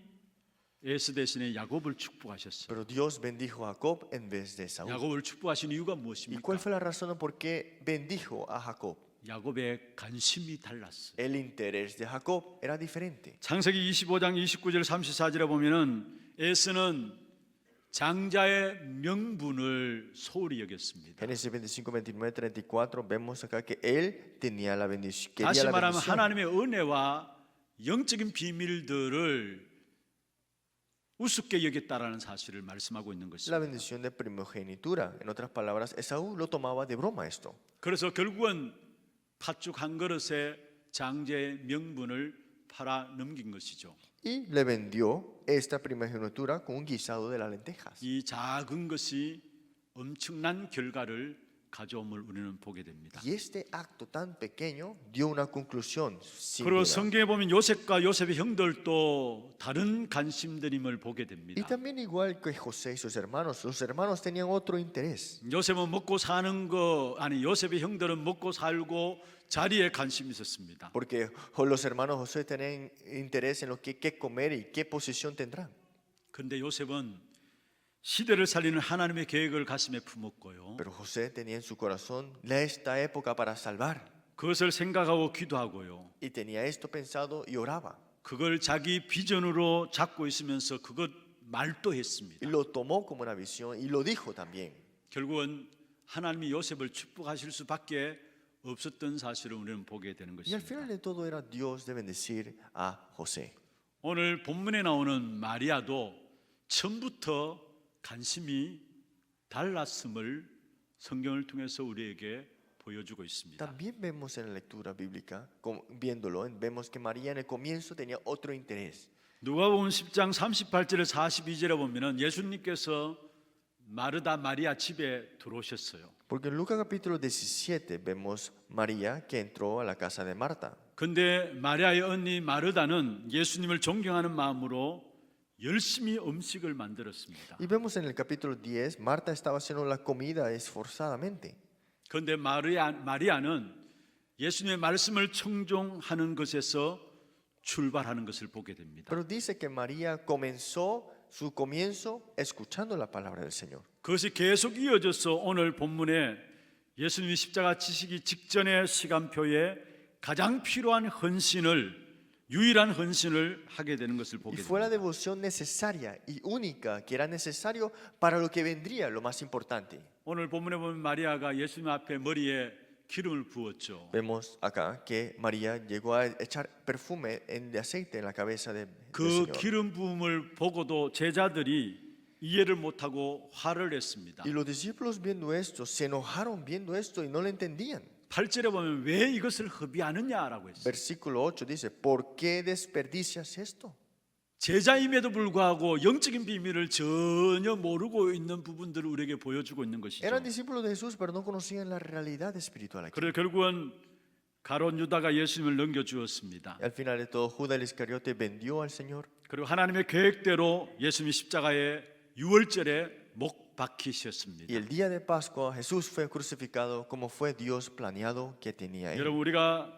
에서 대신에 야곱을 축복하셨어요. Pero Dios bendijo a Jacob en vez de Esaú. 야곱을 축복하신 이유가 ¿Y 무엇입니까? cuál fue la razón por qué bendijo a Jacob? 야곱의 관심이 달랐어요. El interés de Jacob era diferente. 창세기 25장 29절 34절에 보면은 에서는 장자의 명분을 소홀히 여겼습니다. Génesis 25, 29, 34 vemos acá que él tenía la bendición. Quería 다시 la 말하면 bendición. 하나님의 은혜와 영적인 비밀들을 우습게 여겼다라는 사실을 말씀하고 있는 La 것입니다. bendición de primogenitura. En otras palabras, Esaú lo tomaba de broma esto. 그래서 결국은 팥죽 한 그릇에 장자의 명분을 팔아 넘긴 것이죠. Y le vendió esta primogenitura con un guisado de las lentejas. 이 작은 것이 엄청난 결과를 가져옴을 우리는 보게 됩니다. Y este acto tan pequeño dio una conclusión sin 그리고 duda. 성경에 보면 요셉과 요셉의 형들도 다른 관심들임을 보게 Y 됩니다. también igual que José y sus hermanos tenían otro interés. 요셉은 먹고 사는 거 아니 요셉의 형들은 먹고 살고 자리에 관심이 있었습니다. Porque los hermanos José tenían interés en lo que qué comer y qué posición tendrán. 그런데 요셉은 시대를 살리는 하나님의 계획을 가슴에 품었고요. Pero José tenía en su corazón esta época para salvar. 그것을 생각하고 기도하고요. Y tenía esto pensado y oraba. 그걸 자기 비전으로 잡고 있으면서 그것 말도 Y 했습니다. lo tomó como una visión y lo dijo también. 결국은 하나님이 요셉을 축복하실 수밖에 없었던 사실을 우리는 보게 되는 Y al final 것입니다. de todo era Dios de bendecir a José. 오늘 본문에 나오는 마리아도 처음부터 관심이 달랐음을 성경을 통해서 우리에게 보여주고 있습니다. También vemos en la lectura bíblica, viéndolo, vemos que María en el comienzo tenía otro interés. 누가복음 10장 38절에 42절에 보면은 예수님께서 마르다 마리아 집에 들어오셨어요. Porque en Lucas capítulo 17 vemos María que entró a la casa de Marta. 근데 마리아의 언니 마르다는 예수님을 존경하는 마음으로 열심히 음식을 만들었습니다. Y vemos en el capítulo 10, Marta estaba haciendo la comida esforzadamente. 그런데 마리아는 예수님의 말씀을 청종하는 것에서 출발하는 것을 보게 됩니다. Pero dice que María comenzó su comienzo escuchando la palabra del Señor. 그것이 계속 이어져서 오늘 본문에 예수님이 십자가 지시기 직전의 시간표에 가장 필요한 헌신을 유일한 헌신을 하게 되는 것을 Y 보게 fue la 됩니다. devoción necesaria y única que era necesario para lo que vendría, lo más importante. 오늘 본문에 보면 마리아가 예수님 앞에 머리에 기름을 부었죠. Vemos acá que María llegó a echar perfume de aceite en la cabeza del 그 Señor. 기름 부음을 보고도 제자들이 이해를 못하고 화를 냈습니다. Y los discípulos viendo esto, se enojaron viendo esto y no lo entendían. 8절에 보면 왜 이것을 허비하느냐라고 했어요. Versículo 8 dice, ¿por qué desperdicias esto? 제자임에도 불구하고 영적인 비밀을 전혀 모르고 있는 부분들을 우리에게 보여주고 있는 것이죠. Eran discípulos de Jesús, pero no conocían la realidad espiritual aquí. 그래서 결국은 가룟 유다가 예수님을 넘겨주었습니다. Y al final de todo, Judas el Iscariote vendió al Señor. 그리고 하나님의 계획대로 예수님이 십자가에 유월절에 못 박히셨습니다. Y el día de Pascua, Jesús fue crucificado como fue Dios planeado que tenía él. 여러분 우리가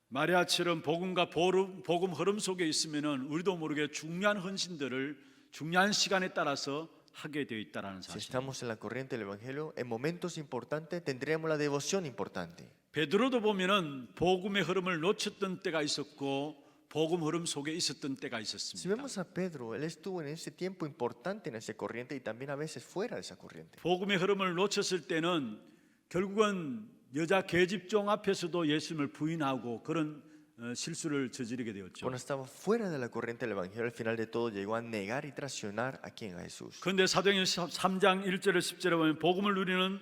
마리아처럼 복음과 복음 흐름 속에 있으면은 우리도 모르게 중요한 헌신들을 중요한 시간에 따라서 하게 되어 있다라는 Si 사실. estamos en la corriente del Evangelio, en momentos importantes tendremos la devoción importante. 베드로도 보면은 복음의 흐름을 놓쳤던 때가 있었고 복음 흐름 속에 있었던 때가 Si 있었습니다. vemos a Pedro, él estuvo en ese tiempo importante en esa corriente y también a veces fuera de esa corriente. 복음의 흐름을 놓쳤을 때는 결국은 여자 계집종 앞에서도 예수님을 부인하고 그런 실수를 저지르게 되었죠. Cuando estaba fuera de la corriente del Evangelio, al final de todo llegó a negar y traicionar a quien, a Jesús. 그런데 사도행전 3장 1절에 10절에 보면 복음을 누리는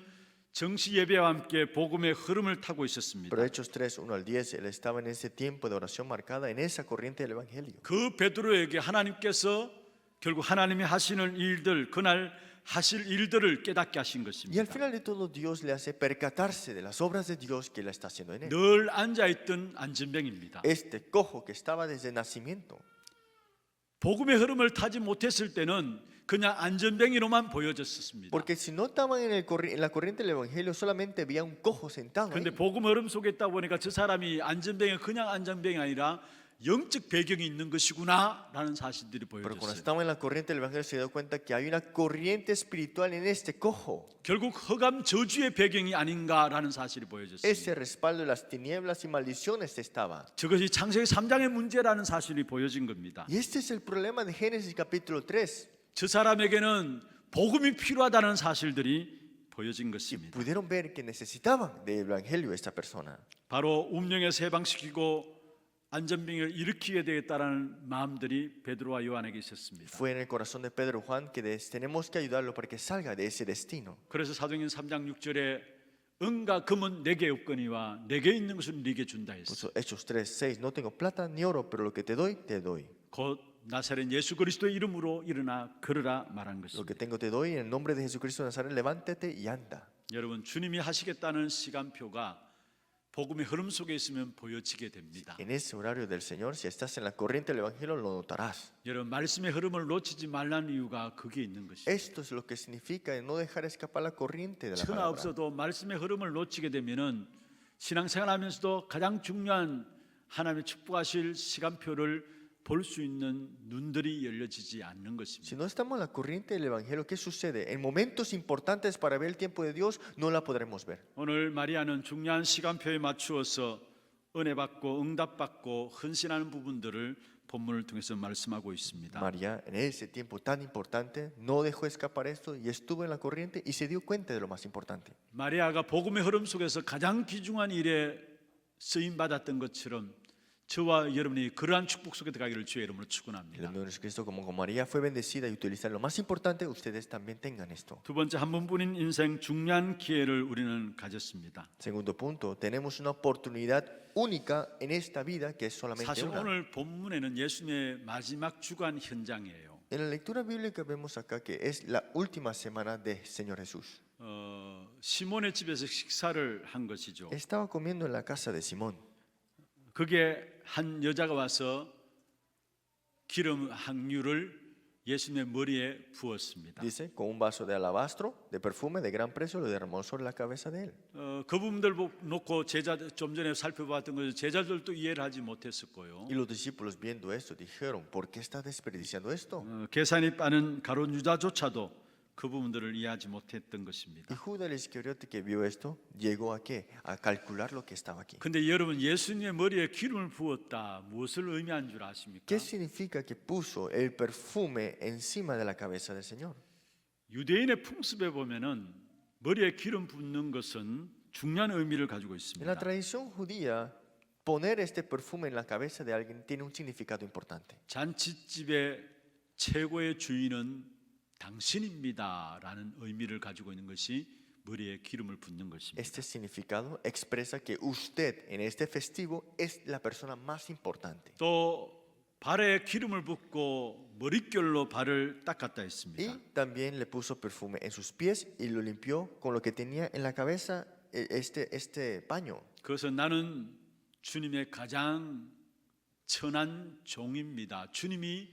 정시 예배와 함께 복음의 흐름을 타고 있었습니다. Pero Hechos 3, 1 al 10, él estaba en ese tiempo de oración marcada, en esa corriente del Evangelio. 그 베드로에게 하나님께서 결국 하나님이 하시는 일들 그날 하실 일들을 깨닫게 하신 Y al 것입니다. final de todo, Dios le hace percatarse de las obras de Dios que él está haciendo en él. 늘 앉아있던 안전병입니다. Este cojo que estaba desde nacimiento, 복음의 흐름을 타지 못했을 때는 그냥 안전뱅이로만 보여졌었습니다. Porque si no estaban en la corriente del Evangelio, solamente veía un cojo sentado ahí. 그런데 복음 흐름 속에 있다 보니까 저 사람이 안전뱅이 그냥 안전뱅이 아니라 영적 배경이 있는 것이구나라는 사실들이 Pero cuando 보여졌어요. estaba en la corriente del Evangelio se dio cuenta que hay una corriente espiritual en este cojo. 결국 흑암 저주의 배경이 아닌가라는 사실이 보여졌습니다. Ese respaldo de las tinieblas y maldiciones estaba. 저것이 창세기 3장의 문제라는 사실이 보여진 겁니다. Y este es el problema de Génesis capítulo 3. 저 사람에게는 복음이 필요하다는 사실들이 보여진 것입니다. Pudieron ver que necesitaban del Evangelio esta persona. 바로 운명에서 해방시키고 안전병을 일으키게 되겠다라는 마음들이 베드로와 요한에게 있었습니다. Fue en el corazón de Pedro y Juan que tenemos que ayudarlo para que salga de ese destino. 그래서 사도행전 3장 6절에 은과 금은 내게 없거니와 내게 있는 것은 네게 준다 Por 했어요. eso, Hechos 3:6 no tengo plata ni oro, pero lo que te doy, te doy. 곧 나사렛 예수 그리스도의 이름으로 일어나 걸으라 말한 Lo 것입니다. que tengo te doy en el nombre de Jesucristo de Nazaret, levántate y anda. 여러분 주님이 하시겠다는 시간표가 복음의 흐름 속에 있으면 보여지게 됩니다. En ese horario del Señor, si estás en la corriente del Evangelio, lo notarás. 여러분 말씀의 흐름을 놓치지 말라는 이유가 그게 있는 것입니다. Esto es lo que significa no dejar escapar la corriente de la 천하 palabra. 없어도 말씀의 흐름을 놓치게 되면은 신앙생활하면서도 가장 중요한 하나님의 축복하실 시간표를 볼 수 있는 눈들이 열려지지 않는 Si 것입니다. no estamos en la corriente del Evangelio, ¿qué sucede? En momentos importantes para ver el tiempo de Dios, no la podremos ver. 오늘 마리아는 중요한 시간표에 맞추어서 은혜 받고 응답 받고 헌신하는 부분들을 본문을 통해서 말씀하고 있습니다. María, en ese tiempo tan importante, no dejó escapar esto y estuvo en la corriente y se dio cuenta de lo más importante. 마리아가 복음의 흐름 속에서 가장 귀중한 일에 쓰임 받았던 것처럼 저와 여러분이 그러한 축복 속에 들어가기를 주의 이름으로 El 축원합니다. nombre de Jesucristo, como con María fue bendecida y utilizar lo más importante, ustedes también tengan esto. 두 번째 한 번뿐인 인생 중요한 기회를 우리는 가졌습니다. Segundo punto, tenemos una oportunidad única en esta vida que es solamente 사실 una. 오늘 본문에는 예수님의 마지막 주간 현장이에요. En la lectura bíblica vemos acá que es la última semana del Señor Jesús. 시몬의 집에서 식사를 한 것이죠. Estaba comiendo en la casa de Simón. 그게 한 여자가 와서 기름 항유를 예수님의 머리에 부었습니다. Dice, con un vaso de alabastro, de perfume de gran precio, lo derramó sobre la cabeza de él. 그 부분들 놓고 제자 좀 전에 살펴봤던 것을 제자들도 이해를 하지 못했을 거예요. Y los discípulos viendo esto dijeron, ¿por qué está desperdiciando esto? 계산이 빠른 가룟 유다조차도 그 부분들을 이해하지 못했던 것입니다. Y Judas el Iscariote que vio esto, llegó a qué? A calcular lo que estaba aquí. 근데 여러분 예수님의 머리에 기름을 부었다 무엇을 의미한 줄 아십니까? ¿Qué significa que puso el perfume encima de la cabeza del Señor? 유대인의 풍습에 보면은 머리에 기름 붓는 것은 중요한 의미를 가지고 En la 있습니다. tradición judía, poner este perfume en la cabeza de alguien tiene un significado importante. 잔치집의 최고의 주인은 당신입니다라는 의미를 가지고 있는 것이 머리에 기름을 붓는 것입니다. Este significado expresa que usted en este festivo es la persona más importante. 또 발에 기름을 붓고 머릿결로 발을 닦았다 했습니다. Y también le puso perfume en sus pies y lo limpió con lo que tenía en la cabeza este paño. 그것은 나는 주님의 가장 천한 종입니다. 주님이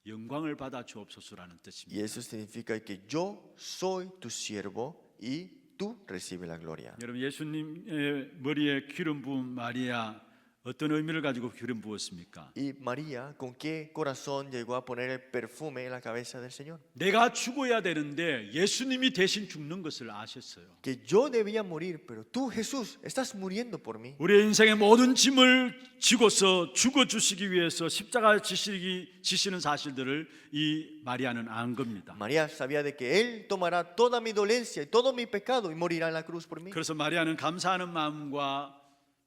영광을 받아 주옵소서라는 Y 뜻입니다. eso significa que yo soy tu siervo y tú recibes la gloria. 여러분 예수님의 머리에 기름 부은 마리아 어떤 의미를 가지고 기름 부었습니까? Y María, ¿con qué corazón llegó a poner el perfume en la cabeza del Señor? 내가 죽어야 되는데 예수님이 대신 죽는 것을 아셨어요. Que yo debía morir, pero tú, Jesús, estás muriendo por mí. 우리의 인생의 모든 짐을 지고서 죽어 주시기 위해서 십자가 지시는 사실들을 이 마리아는 안 겁니다. María sabía de que Él tomará toda mi dolencia y todo mi pecado y morirá en la cruz por mí. 그래서 마리아는 감사하는 마음과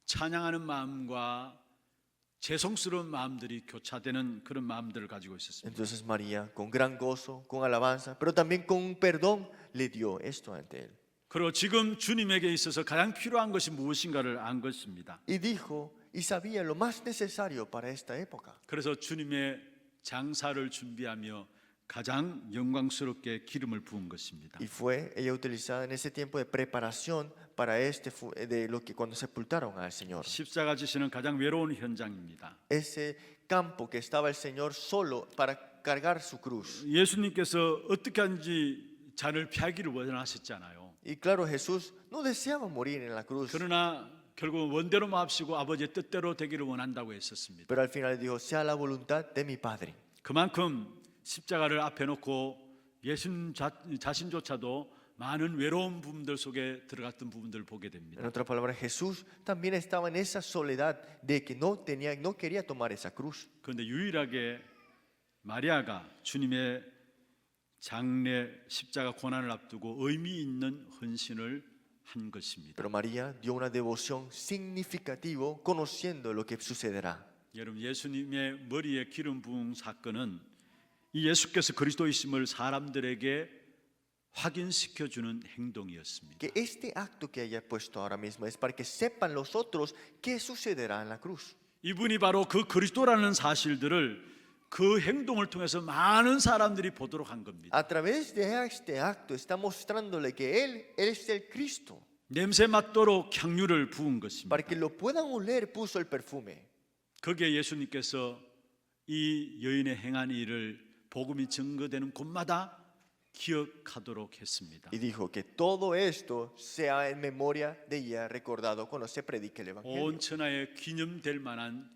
찬양하는 마음과 죄송스러운 마음들이 교차되는 그런 마음들을 가지고 있었습니다. Entonces María, con gran gozo, con alabanza, pero también con un perdón, le dio esto ante Él. 그리고 지금 주님에게 있어서 가장 필요한 것이 무엇인가를 안 것입니다. Y dijo, y sabía lo más necesario para esta época. 그래서 주님의 장사를 준비하며 가장 영광스럽게 기름을 부은 것입니다. Y fue ella utilizada en ese tiempo de preparación para de lo que cuando sepultaron al Señor. 십자가 지시는 가장 외로운 현장입니다. Ese campo que estaba el Señor solo para cargar su cruz. 예수님께서 어떻게 하는지 잔을 피하기를 원하셨잖아요. Y claro, Jesús no deseaba morir en la cruz, 그러나 결국 원대로 마옵시고 아버지의 뜻대로 되기를 원한다고 했었습니다. pero al final dijo, sea la voluntad de mi Padre. 그만큼 십자가를 앞에 놓고 예수님 자신조차도 많은 외로운 부분들 속에 들어갔던 부분들을 보게 En 됩니다. otras palabras, Jesús también estaba en esa soledad de que no quería tomar esa cruz. 그런데 유일하게 마리아가 주님의 장례 십자가 고난을 앞두고 의미 있는 헌신을 한 것입니다. Pero María dio una devoción significativa conociendo lo que sucederá. 여러분, 예수님의 머리에 기름 부은 사건은 이 예수께서 그리스도이심을 사람들에게 확인시켜 주는 행동이었습니다. Que este acto que haya puesto ahora mismo es para que sepan los otros qué sucederá en la cruz. 이분이 바로 그 그리스도라는 사실들을 그 행동을 통해서 많은 사람들이 보도록 한 겁니다. A través de este acto está mostrándole que Él es el Cristo. 냄새 맡도록 향유를 부은 것입니다. Para que lo puedan oler puso el perfume. 거기에 예수님께서 이 여인의 행한 일을 복음이 증거되는 곳마다 기억하도록 했습니다. Y dijo que todo esto sea en memoria de ella recordado cuando se predique el Evangelio. 온 천하에 기념될 만한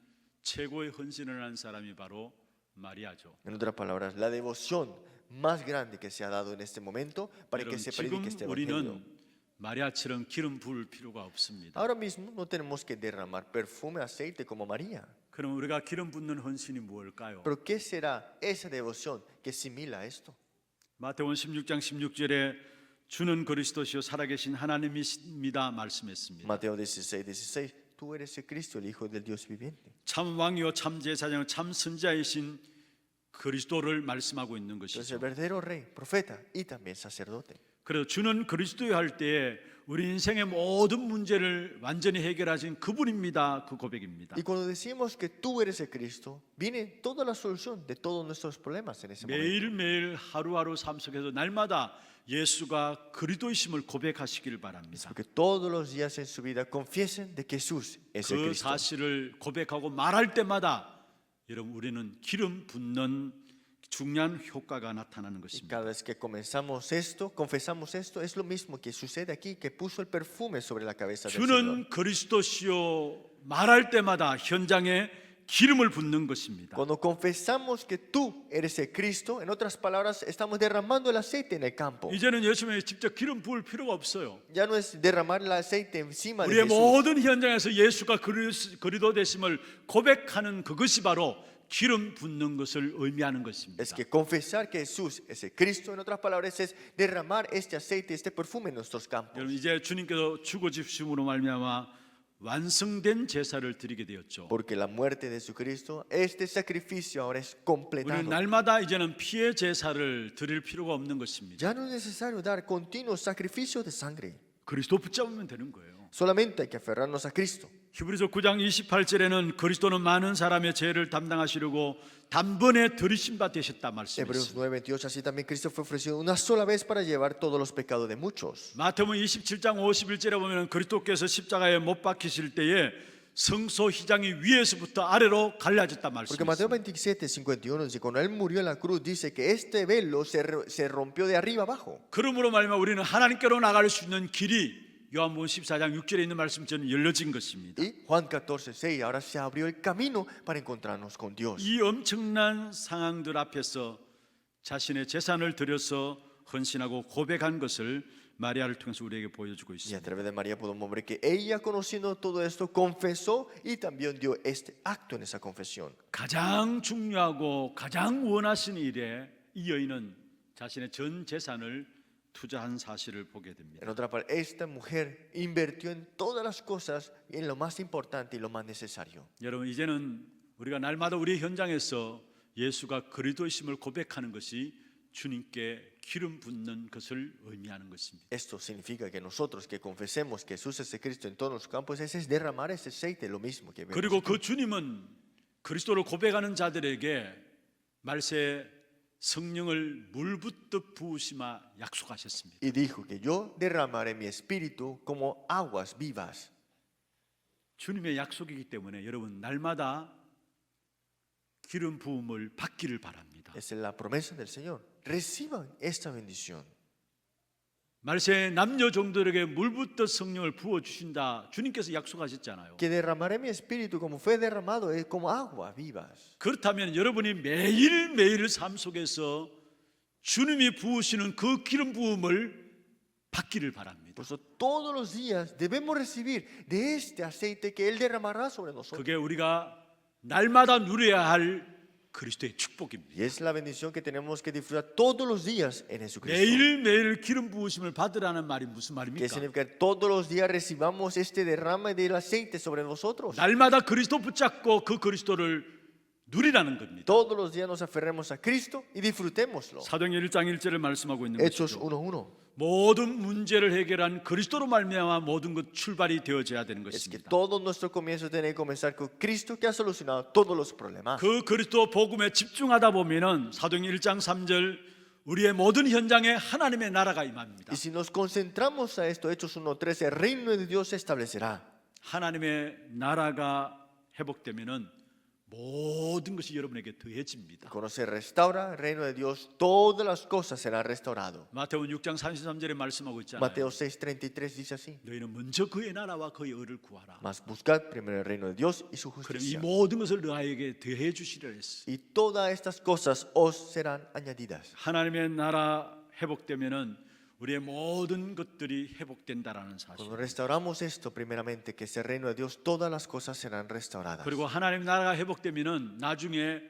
최고의 헌신을 한 사람이 바로 마리아죠. En otras palabras, la devoción más grande que se ha dado en este momento para que 여러분, se 지금 predique este Evangelio. 우리는 마리아처럼 기름 부을 필요가 없습니다. Ahora mismo no tenemos que derramar perfume, aceite como María. 그럼 우리가 기름 붓는 헌신이 무엇일까요? Pero ¿qué será esa devoción que simila esto? 마태복음 16장 16절에 주는 그리스도시요 살아계신 하나님이십니다 말씀했습니다. Mateo 16:16. Tú eres el Cristo, el Hijo del Dios viviente. 참 왕이요 참 제사장 참 선지자이신 그리스도를 말씀하고 있는 Entonces 것이죠. el verdadero rey, profeta y también sacerdote. 그래서 주는 그리스도여 할 때에 우리 인생의 모든 문제를 완전히 해결하신 그분입니다. 그 고백입니다. Y cuando decimos que tú eres el Cristo, viene toda la solución de todos nuestros problemas en ese momento. 매일매일 하루하루 삶 속에서 날마다 예수가 그리스도이심을 고백하시기를 바랍니다. Porque todos los días en su vida confiesen de que Jesús es el 그 Cristo. 사실을 고백하고 말할 때마다 여러분 우리는 기름 붓는 중요한 효과가 나타나는 Y 것입니다. cada vez que confesamos esto, es lo mismo que sucede aquí, que puso el perfume sobre la cabeza del Señor. 주는 그리스도시요 말할 때마다 현장에 기름을 붓는 것입니다. Cuando confesamos que tú eres el Cristo, en otras palabras, estamos derramando el aceite en el campo. 이제는 예수님이 직접 기름 부을 필요가 없어요. Ya no es derramar el aceite encima de 우리의 Jesús. 모든 현장에서 예수가 그리스도 되심을 고백하는 그것이 바로 기름 붓는 것을 의미하는 것입니다. Es que confesar que Jesús es el Cristo, en otras palabras, es derramar este aceite, este perfume en nuestros campos. 여러분 이제 주님께서 죽어지심으로 말미암아 완성된 제사를 드리게 되었죠. Porque la muerte de Jesucristo, este sacrificio ahora es 우리는 completado. 날마다 이제는 피의 제사를 드릴 필요가 없는 것입니다. Ya no es necesario dar continuos sacrificios de sangre. 그리스도 붙잡으면 되는 거예요. Solamente hay que aferrarnos a Cristo. 히브리서 9장 28절에는 그리스도는 많은 사람의 죄를 담당하시려고 단번에 들이신 바 되셨다 Hebreos 말씀했습니다. 9:28, así también Cristo fue ofrecido una sola vez para llevar todos los pecados de muchos. 마태복음 27장 51절에 보면 그리스도께서 십자가에 못 박히실 때에 성소 휘장이 위에서부터 아래로 갈라졌다 Porque Mateo 말씀했습니다. 27:51 dice, cuando él murió en la cruz, dice que este velo se rompió de arriba abajo. 그러므로 말미암아 우리는 하나님께로 나갈 수 있는 길이 요한복음 14장 6절에 있는 말씀처럼 열려진 것입니다. Y Juan 14:6, ahora se abrió el camino para encontrarnos con Dios. 이 엄청난 상황들 앞에서 자신의 재산을 들여서 헌신하고 고백한 것을 마리아를 통해서 우리에게 보여주고 Y a 있습니다. través de María podemos ver que ella, conociendo todo esto, confesó y también dio este acto en esa confesión. 가장 중요하고 가장 원하신 일에 이 여인은 자신의 전 재산을 투자한 사실을 보게 됩니다. En otra parte, esta mujer invirtió en todas las cosas, en lo más importante y lo más necesario. 여러분 이제는 우리가 날마다 우리 현장에서 예수가 그리스도이심을 고백하는 것이 주님께 기름 붓는 것을 의미하는 것입니다. Esto significa que nosotros que confesemos que Jesús es el Cristo en todos los campos, ese es derramar ese aceite, lo mismo que vemos. 그리고 그 주님은 그리스도를 고백하는 자들에게 말세 성령을 물붓듯 부으시마 약속하셨습니다. Y dijo que yo derramaré mi espíritu como aguas vivas. 주님의 약속이기 때문에 여러분 날마다 기름 부음을 받기를 바랍니다. Esa es la promesa del Señor. Reciban esta bendición. 말세 남녀 종들에게 물붓듯 성령을 부어 주신다. 주님께서 약속하셨잖아요. Que derramaré mi espíritu como fue derramado, es como aguas vivas. 그렇다면 여러분이 매일매일 삶 속에서 주님이 부으시는 그 기름 부음을 받기를 바랍니다. Por eso todos los días debemos recibir de este aceite que Él derramará sobre nosotros. 그게 우리가 날마다 누려야 할 그리스도의 축복입니다. Y es la bendición que tenemos que disfrutar todos los días en Jesucristo. 매일매일 기름 부으심을 받으라는 말이 무슨 Que 말입니까? significa que todos los días recibamos este derrame del aceite sobre nosotros. 날마다 그리스도 붙잡고 그 그리스도를 누리라는 겁니다. Todos los días nos aferremos a Cristo y disfrutémoslo. 사도행전 1장 1절을 말씀하고 있는 Hechos 것이죠. 1:1. 모든 문제를 해결한 그리스도로 말미암아 모든 것 출발이 되어져야 되는 Es que 것입니다. todo nuestro comienzo tiene que comenzar con Cristo que ha solucionado todos los problemas. 그 그리스도 복음에 집중하다 보면은 사도행전 1장 3절 우리의 모든 현장에 하나님의 나라가 임합니다. Y si nos concentramos a esto, Hechos 1:13, el reino de Dios se establecerá. 하나님의 나라가 회복되면은 모든 것이 여러분에게 더해집니다. Cuando se restaura el reino de Dios, todas las cosas serán restauradas. 마태복음 6장 33절에 말씀하고 있잖아요. Mateo 6:33 dice así: 너희는 먼저 그의 나라와 그의 의를 구하라. Mas buscad primero el reino de Dios y su 그럼 이 justicia, 모든 것을 너희에게 더해 주시리라 했어. y todas estas cosas os serán añadidas. 하나님의 나라 회복되면은 우리의 모든 것들이 회복된다라는 사실. Cuando restauramos esto, primeramente, que es el reino de Dios, todas las cosas serán restauradas. 그리고 하나님 나라가 회복되면은 나중에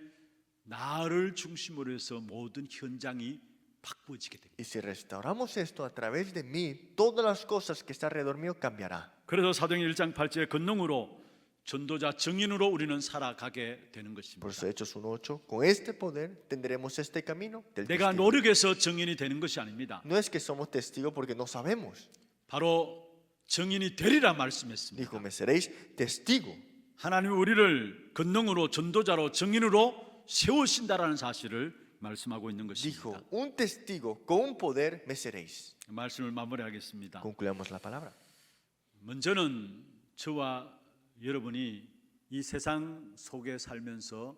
나를 중심으로 해서 모든 현장이 바꾸어지게 됩니다. Y si restauramos esto a través de mí, todas las cosas que está alrededor mío cambiará. 그래서 사도행전 1장 8절의 권능으로 전도자 증인으로 우리는 살아가게 되는 Por 것입니다. eso Hechos 1:8, con este poder tendremos este camino del 내가 testigo. 노력해서 증인이 되는 것이 아닙니다. No es que somos testigos porque no sabemos. 바로 증인이 되리라 말씀했습니다. Dijo, me seréis testigo. 하나님이 우리를 권능으로 전도자로 증인으로 세우신다라는 사실을 말씀하고 있는 Dijo, 것입니다. un testigo con un poder me seréis. 말씀을 마무리하겠습니다. Concluyamos la palabra. 먼저는 저와 여러분이 이 세상 속에 살면서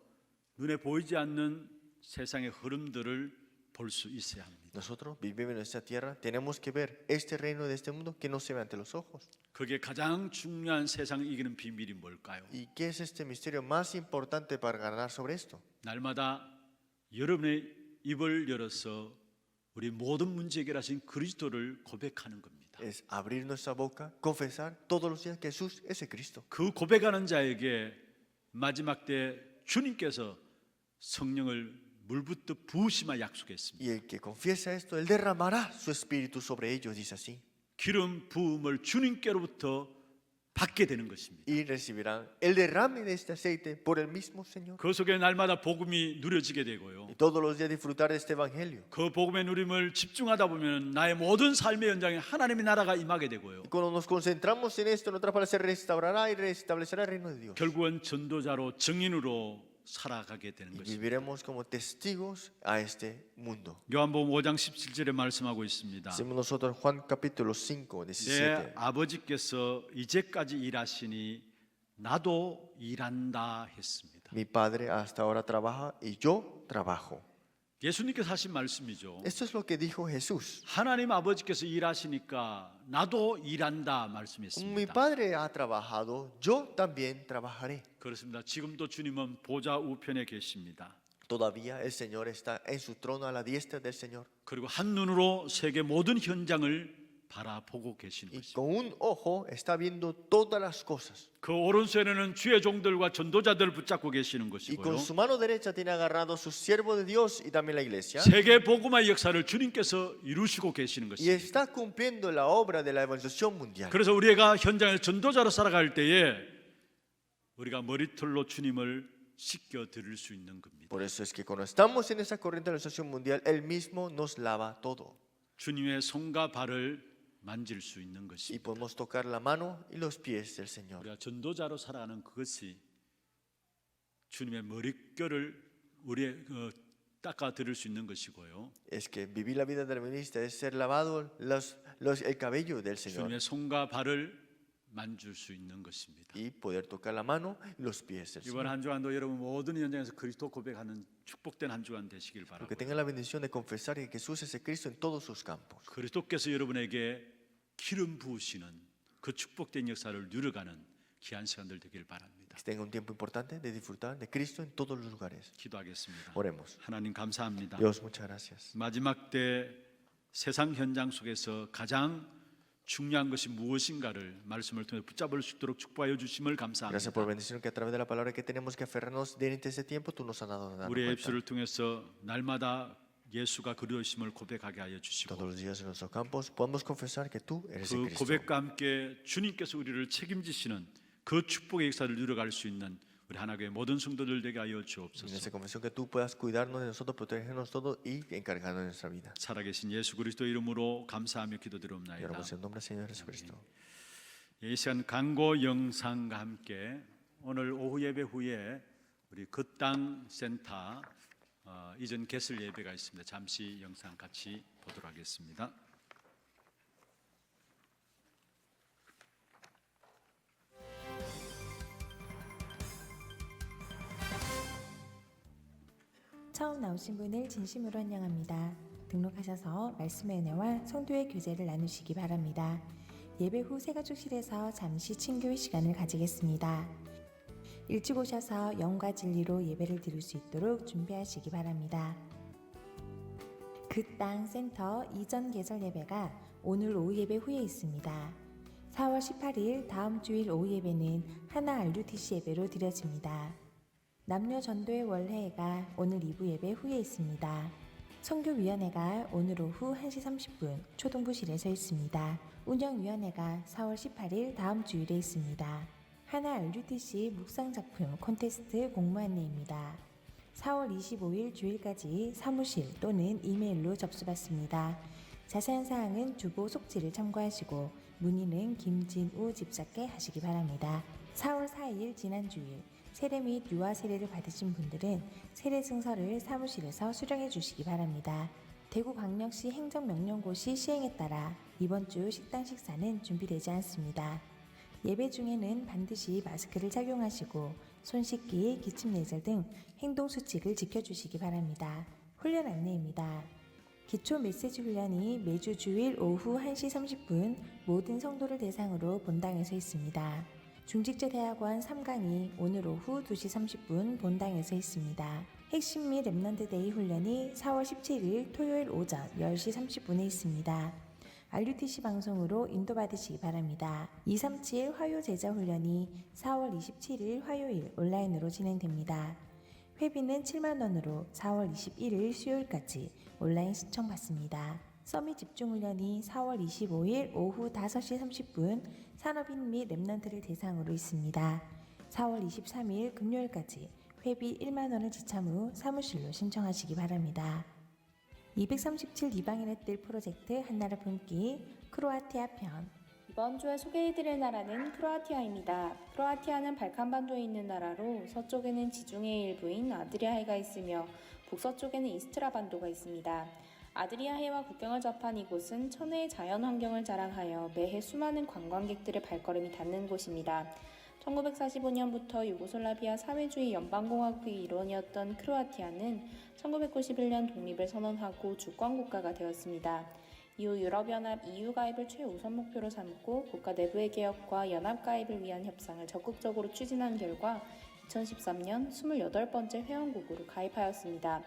눈에 보이지 않는 세상의 흐름들을 볼 수 있어야 합니다. Nosotros vivimos en esta tierra, tenemos que ver este reino de este mundo que no se ve ante los ojos. 그게 가장 중요한 세상을 이기는 비밀이 뭘까요? ¿Y qué es este misterio más importante para ganar sobre esto? 날마다 여러분의 입을 열어서 우리 모든 문제 해결하신 그리스도를 고백하는 겁니다. Es abrir nuestra boca, confesar todos los días que Jesús es el Cristo. 그 고백하는 자에게 마지막 때 주님께서 성령을 물붓듯 부으시마 약속했습니다. Y el que confiesa esto, Él derramará su espíritu sobre ellos, dice así. 기름 부음을 주님께로부터 받게 되는 것입니다. Y recibirán el derrame de este aceite por el mismo Señor. 그 속에 날마다 복음이 누려지게 되고요. Y todos los días disfrutar de este evangelio. 그 복음의 누림을 집중하다 보면 나의 모든 삶의 현장에 하나님의 나라가 임하게 되고요. Y cuando nos concentramos en esto, en otras palabras, se restaurará y restablecerá el reino de Dios. 결국은 전도자로 증인으로 살아가게 되는 Y 것입니다. viviremos como testigos a este mundo. 요한복음 5장 17절에 말씀하고 있습니다. Decimos nosotros Juan capítulo 5, 내 17. 아버지께서 이제까지 일하시니 나도 일한다 했습니다. Mi padre hasta ahora trabaja y yo trabajo. 예수님께서 하신 말씀이죠. Esto es lo que dijo Jesús. 하나님 아버지께서 일하시니까 나도 일한다 Mi 말씀했습니다. padre ha trabajado, yo también trabajaré. 그렇습니다. 지금도 주님은 보좌 우편에 계십니다. Todavía el Señor está en su trono a la diestra del Señor. 그리고 한 눈으로 세계 모든 현장을 바라보고 계시는 Y 것입니다. con un ojo está viendo todas las cosas. 그 오른손에는 주의 종들과 전도자들을 붙잡고 계시는 Y 것이고요. con su mano derecha tiene agarrado sus siervos de Dios y también la iglesia. 세계 복음화의 역사를 주님께서 이루시고 계시는 Y 것입니다. está cumpliendo la obra de la evangelización mundial. 그래서 우리가 현장에 전도자로 살아갈 때에 우리가 머리털로 주님을 씻겨 드릴 수 있는 겁니다. Por eso es que cuando estamos en esa corriente de la evangelización mundial, Él mismo nos lava todo. 주님의 손과 발을 만질 수 있는 Y 것입니다. podemos tocar la mano y los pies del Señor. 우리가 전도자로 살아가는 그것이 주님의 머릿결을 우리의 닦아 드릴 수 있는 것이고요. es que vivir la vida del evangelista es ser lavado el cabello del Señor 주님의 손과 발을 만질 수 있는 것입니다. y poder tocar la mano y los pies del 이번 Señor. 한 주간도 여러분 모든 현장에서 그리스도 고백하는 축복된 한 주간 되시길 Que 바랍니다. tengan la bendición de confesar que Jesús es el Cristo en todos sus campos. 그리스도께서 여러분에게 기름 부으시는 그 축복된 역사를 누려가는 귀한 시간들 되길 바랍니다. Que tengan un tiempo importante de disfrutar de Cristo en todos los lugares. 기도하겠습니다. Oremos. 하나님 감사합니다. Dios, muchas gracias. 마지막 때 세상 현장 속에서 가장 중요한 것이 무엇인가를 말씀을 통해 붙잡을 수 있도록 축복하여 주심을 Gracias por 감사합니다. bendición que a través de la palabra que tenemos que aferrarnos durante ese tiempo tú nos has dado a darnos 우리의 cuenta. 입술을 통해서 날마다 예수가 그리우심을 고백하게 하여 주시고 Todos los días en nuestros campos podemos confesar que tú eres el 그 Cristo. 고백과 함께 주님께서 우리를 책임지시는 그 축복의 역사를 누려갈 수 있는 우리 하나교회 모든 성도들 되게 하여 En 주옵소서. esa confesión que tú puedas cuidarnos de nosotros, protegernos todos y encargarnos de nuestra vida. 살아계신 예수 그리스도 이름으로 감사하며 Y 기도드리옵나이다. oramos en el nombre del Señor Jesucristo. 이 시간 광고 영상과 함께 오늘 오후 예배 후에 우리 그 땅 센터 이전 개설 예배가 있습니다. 잠시 영상 같이 보도록 하겠습니다. 처음 나오신 분을 진심으로 환영합니다. 등록하셔서 말씀의 은혜와 성도의 교제를 나누시기 바랍니다. 예배 후 새가족실에서 잠시 친교의 시간을 가지겠습니다. 일찍 오셔서 영과 진리로 예배를 드릴 수 있도록 준비하시기 바랍니다. 그 땅 센터 이전 개설 예배가 오늘 오후 예배 후에 있습니다. 4월 18일 다음 주일 오후 예배는 하나 RUTC 예배로 드려집니다. 남녀 전도의 월회가 오늘 2부 예배 후에 있습니다. 선교위원회가 오늘 오후 1시 30분 초등부실에서 있습니다. 운영위원회가 4월 18일 다음 주일에 있습니다. 하나 RUTC 묵상작품 콘테스트 공모 안내입니다. 4월 25일 주일까지 사무실 또는 이메일로 접수받습니다. 자세한 사항은 주보 속지를 참고하시고 문의는 김진우 집사께 하시기 바랍니다. 4월 4일 지난주일 세례 및 유아 세례를 받으신 분들은 세례 증서를 사무실에서 수령해 주시기 바랍니다. 대구광역시 행정명령고시 시행에 따라 이번 주 식당 식사는 준비되지 않습니다. 예배 중에는 반드시 마스크를 착용하시고 손 씻기, 기침 예절 등 행동수칙을 지켜주시기 바랍니다. 훈련 안내입니다. 기초 메시지 훈련이 매주 주일 오후 1시 30분 모든 성도를 대상으로 본당에서 있습니다. 중직제 대학원 3강이 오늘 오후 2시 30분 본당에서 있습니다. 핵심 및 랩넌트 데이 훈련이 4월 17일 토요일 오전 10시 30분에 있습니다. RUTC 방송으로 인도받으시기 바랍니다. 237 화요 제자 훈련이 4월 27일 화요일 온라인으로 진행됩니다. 회비는 7만원으로 4월 21일 수요일까지 온라인 신청받습니다. 서밋 집중훈련이 4월 25일 오후 5시 30분 산업인 및 랩넌트를 대상으로 있습니다. 4월 23일 금요일까지 회비 1만원을 지참 후 사무실로 신청하시기 바랍니다. 237 이방인의 뜰 프로젝트 한나라 품기 크로아티아 편. 이번 주에 소개해드릴 나라는 크로아티아입니다. 크로아티아는 발칸반도에 있는 나라로 서쪽에는 지중해 일부인 아드리아해가 있으며 북서쪽에는 이스트라 반도가 있습니다. 아드리아해와 국경을 접한 이곳은 천혜의 자연 환경을 자랑하여 매해 수많은 관광객들의 발걸음이 닿는 곳입니다. 1945년부터 유고슬라비아 사회주의 연방공화국의 일원이었던 크로아티아는 1991년 독립을 선언하고 주권국가가 되었습니다. 이후 유럽연합 EU 가입을 최우선 목표로 삼고 국가 내부의 개혁과 연합 가입을 위한 협상을 적극적으로 추진한 결과 2013년 28번째 회원국으로 가입하였습니다.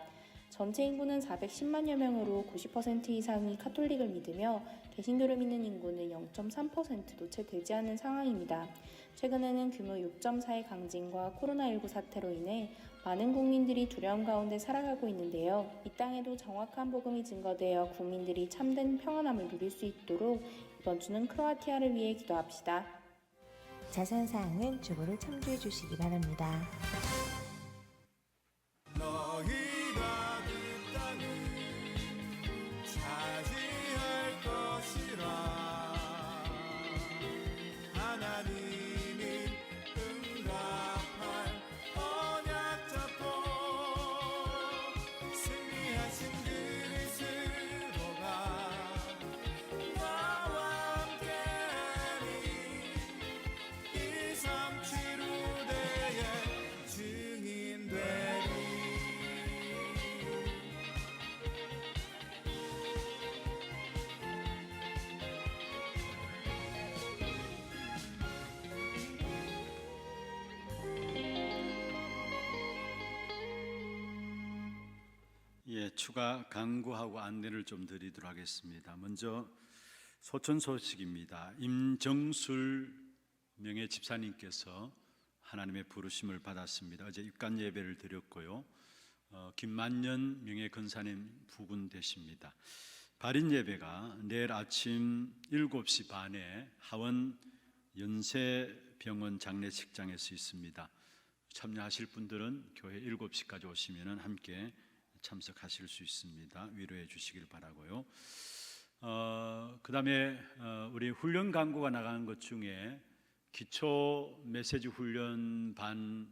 전체 인구는 410만여 명으로 90% 이상이 카톨릭을 믿으며 개신교를 믿는 인구는 0.3%도 채 되지 않는 상황입니다. 최근에는 규모 6.4의 강진과 코로나19 사태로 인해 많은 국민들이 두려움 가운데 살아가고 있는데요. 이 땅에도 정확한 복음이 증거되어 국민들이 참된 평안함을 누릴 수 있도록 이번 주는 크로아티아를 위해 기도합시다. 자세한 사항은 주보를 참조해 주시기 바랍니다. 추가 강구하고 안내를 좀 드리도록 하겠습니다. 먼저 소천 소식입니다. 임정술 명예 집사님께서 하나님의 부르심을 받았습니다. 어제 입간 예배를 드렸고요. 김만년 명예 권사님 부군되십니다. 발인 예배가 내일 아침 7시 반에 하원 연세병원 장례식장에서 있습니다. 참여하실 분들은 교회 7시까지 오시면 함께 참석하실 수 있습니다. 위로해 주시길 바라고요. 그 다음에 우리 훈련 강구가 나가는 것 중에 기초 메시지 훈련반이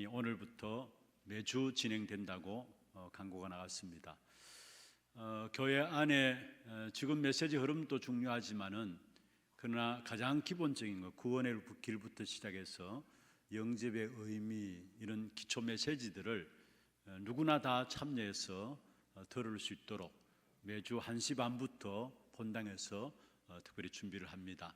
오늘부터 매주 진행된다고 강구가 나갔습니다. 교회 안에 지금 메시지 흐름도 중요하지만은 그러나 가장 기본적인 것, 구원의 길부터 시작해서 영접의 의미, 이런 기초 메시지들을 누구나 다 참여해서 들을 수 있도록 매주 1시 반부터 본당에서 특별히 준비를 합니다.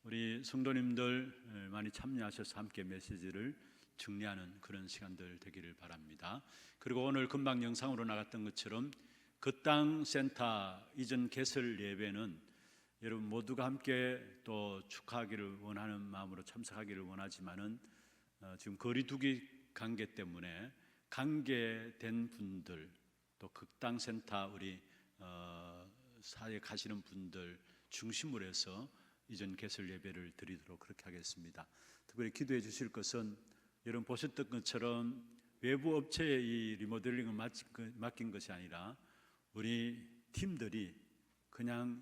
우리 성도님들 많이 참여하셔서 함께 메시지를 정리하는 그런 시간들 되기를 바랍니다. 그리고 오늘 금방 영상으로 나갔던 것처럼 그 땅 센터 이전 개설 예배는 여러분 모두가 함께 또 축하하기를 원하는 마음으로 참석하기를 원하지만은 지금 거리두기 관계 때문에 관계된 분들, 또 극당 센터 우리 사회 가시는 분들 중심으로 해서 이전 개설 예배를 드리도록 그렇게 하겠습니다. 특별히 기도해 주실 것은 여러분 보셨던 것처럼 외부 업체에 이 리모델링을 맡긴 것이 아니라 우리 팀들이 그냥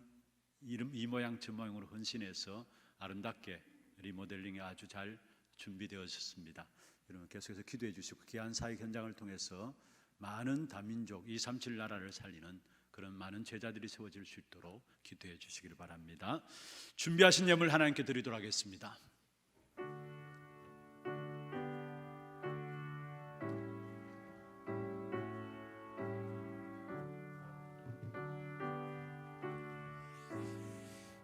이 모양 저 모양으로 헌신해서 아름답게 리모델링이 아주 잘 준비되었습니다. 여러분 계속해서 기도해 주시고 귀한 사역 현장을 통해서 많은 다민족 237 나라를 살리는 그런 많은 제자들이 세워질 수 있도록 기도해 주시기를 바랍니다. 준비하신 예물 하나님께 드리도록 하겠습니다.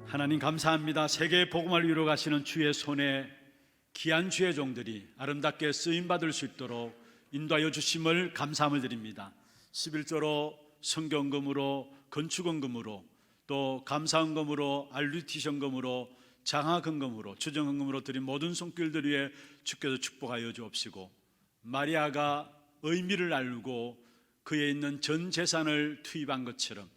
하나님 감사합니다. 세계의 복음을 이루어 가시는 주의 손에 귀한 주의 종들이 아름답게 쓰임받을 수 있도록 인도하여 주심을 감사함을 드립니다. 11조로 성경금으로 건축원금으로 또 감사원금으로 알루티션금으로 장하금금으로 주정금으로 드린 모든 손길들 위에 주께서 축복하여 주옵시고 마리아가 의미를 알고 그에 있는 전 재산을 투입한 것처럼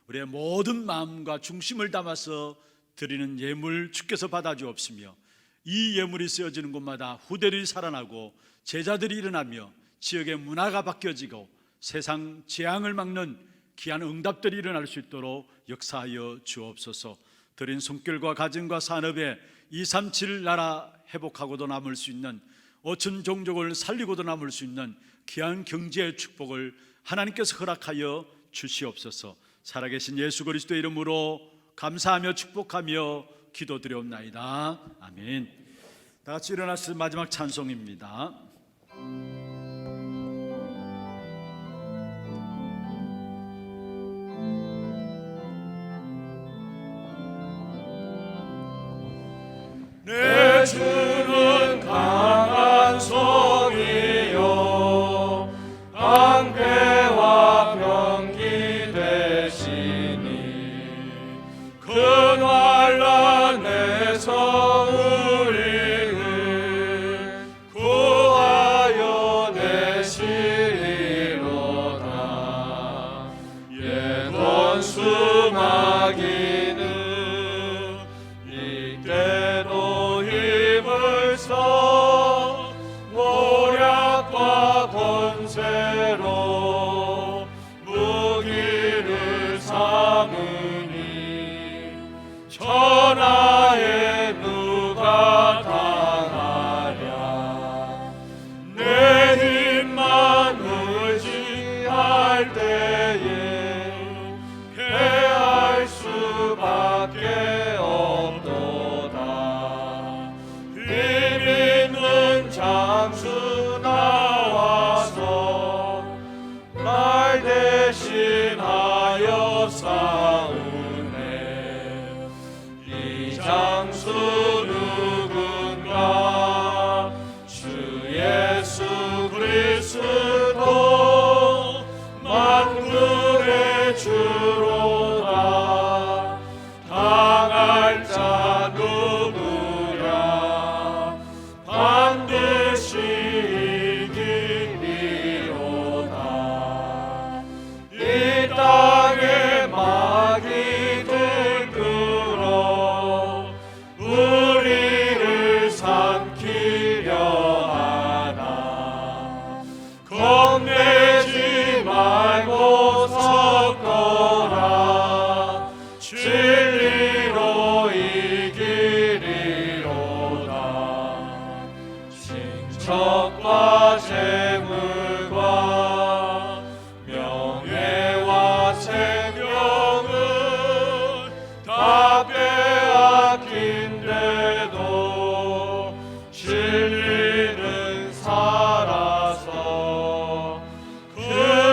우리의 모든 마음과 중심을 담아서 드리는 예물 주께서 받아주옵시며 이 예물이 쓰여지는 곳마다 후대들이 살아나고 제자들이 일어나며 지역의 문화가 바뀌어지고 세상 재앙을 막는 귀한 응답들이 일어날 수 있도록 역사하여 주옵소서. 드린 손길과 가정과 산업에 237 나라 회복하고도 남을 수 있는 5천 종족을 살리고도 남을 수 있는 귀한 경제의 축복을 하나님께서 허락하여 주시옵소서. 살아계신 예수 그리스도의 이름으로 감사하며 축복하며 기도드리옵나이다. 아멘. 다 같이 일어나서 마지막 찬송입니다. 내 주는 강한 성이요 방패와 병기 되시니 큰 환난에서 우리를 구하여 내시리로다. 예던 수마귀는 이때도 힘을 써 모략과 권세로 무기를 삼으니 천하에 누가 당하랴. 내 힘만 의지할 때에 패할 수밖에 없도다. 힘 있는 장수 나와서 날 대신하여 싸우네. 이 장수 누군가 주 예수 그리스도 만 이석과 재물과 명예와 생명은 다 빼앗긴데도 진리는 살아서 그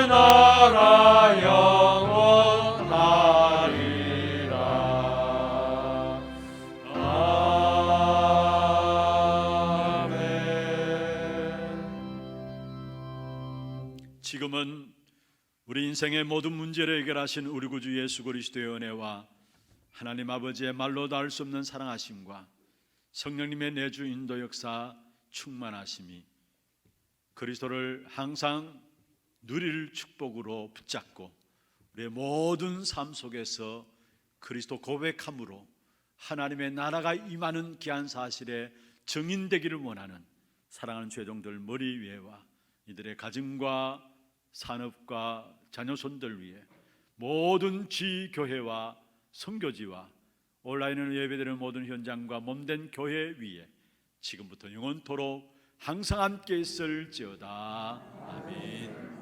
나라 영원하리라. 지금은 우리 인생의 모든 문제를 해결하신 우리 구주 예수 그리스도의 은혜와 하나님 아버지의 말로 닿을 수 없는 사랑하심과 성령님의 내주 인도 역사 충만하심이 그리스도를 항상 누릴 축복으로 붙잡고 우리의 모든 삶 속에서 그리스도 고백함으로 하나님의 나라가 임하는 귀한 사실에 증인되기를 원하는 사랑하는 죄종들 머리 위에와 이들의 가정과 산업과 자녀손들 위해 모든 지교회와 선교지와 온라인으로 예배드리는 모든 현장과 몸된 교회 위에 지금부터 영원토록 항상 함께 있을지어다. 아멘.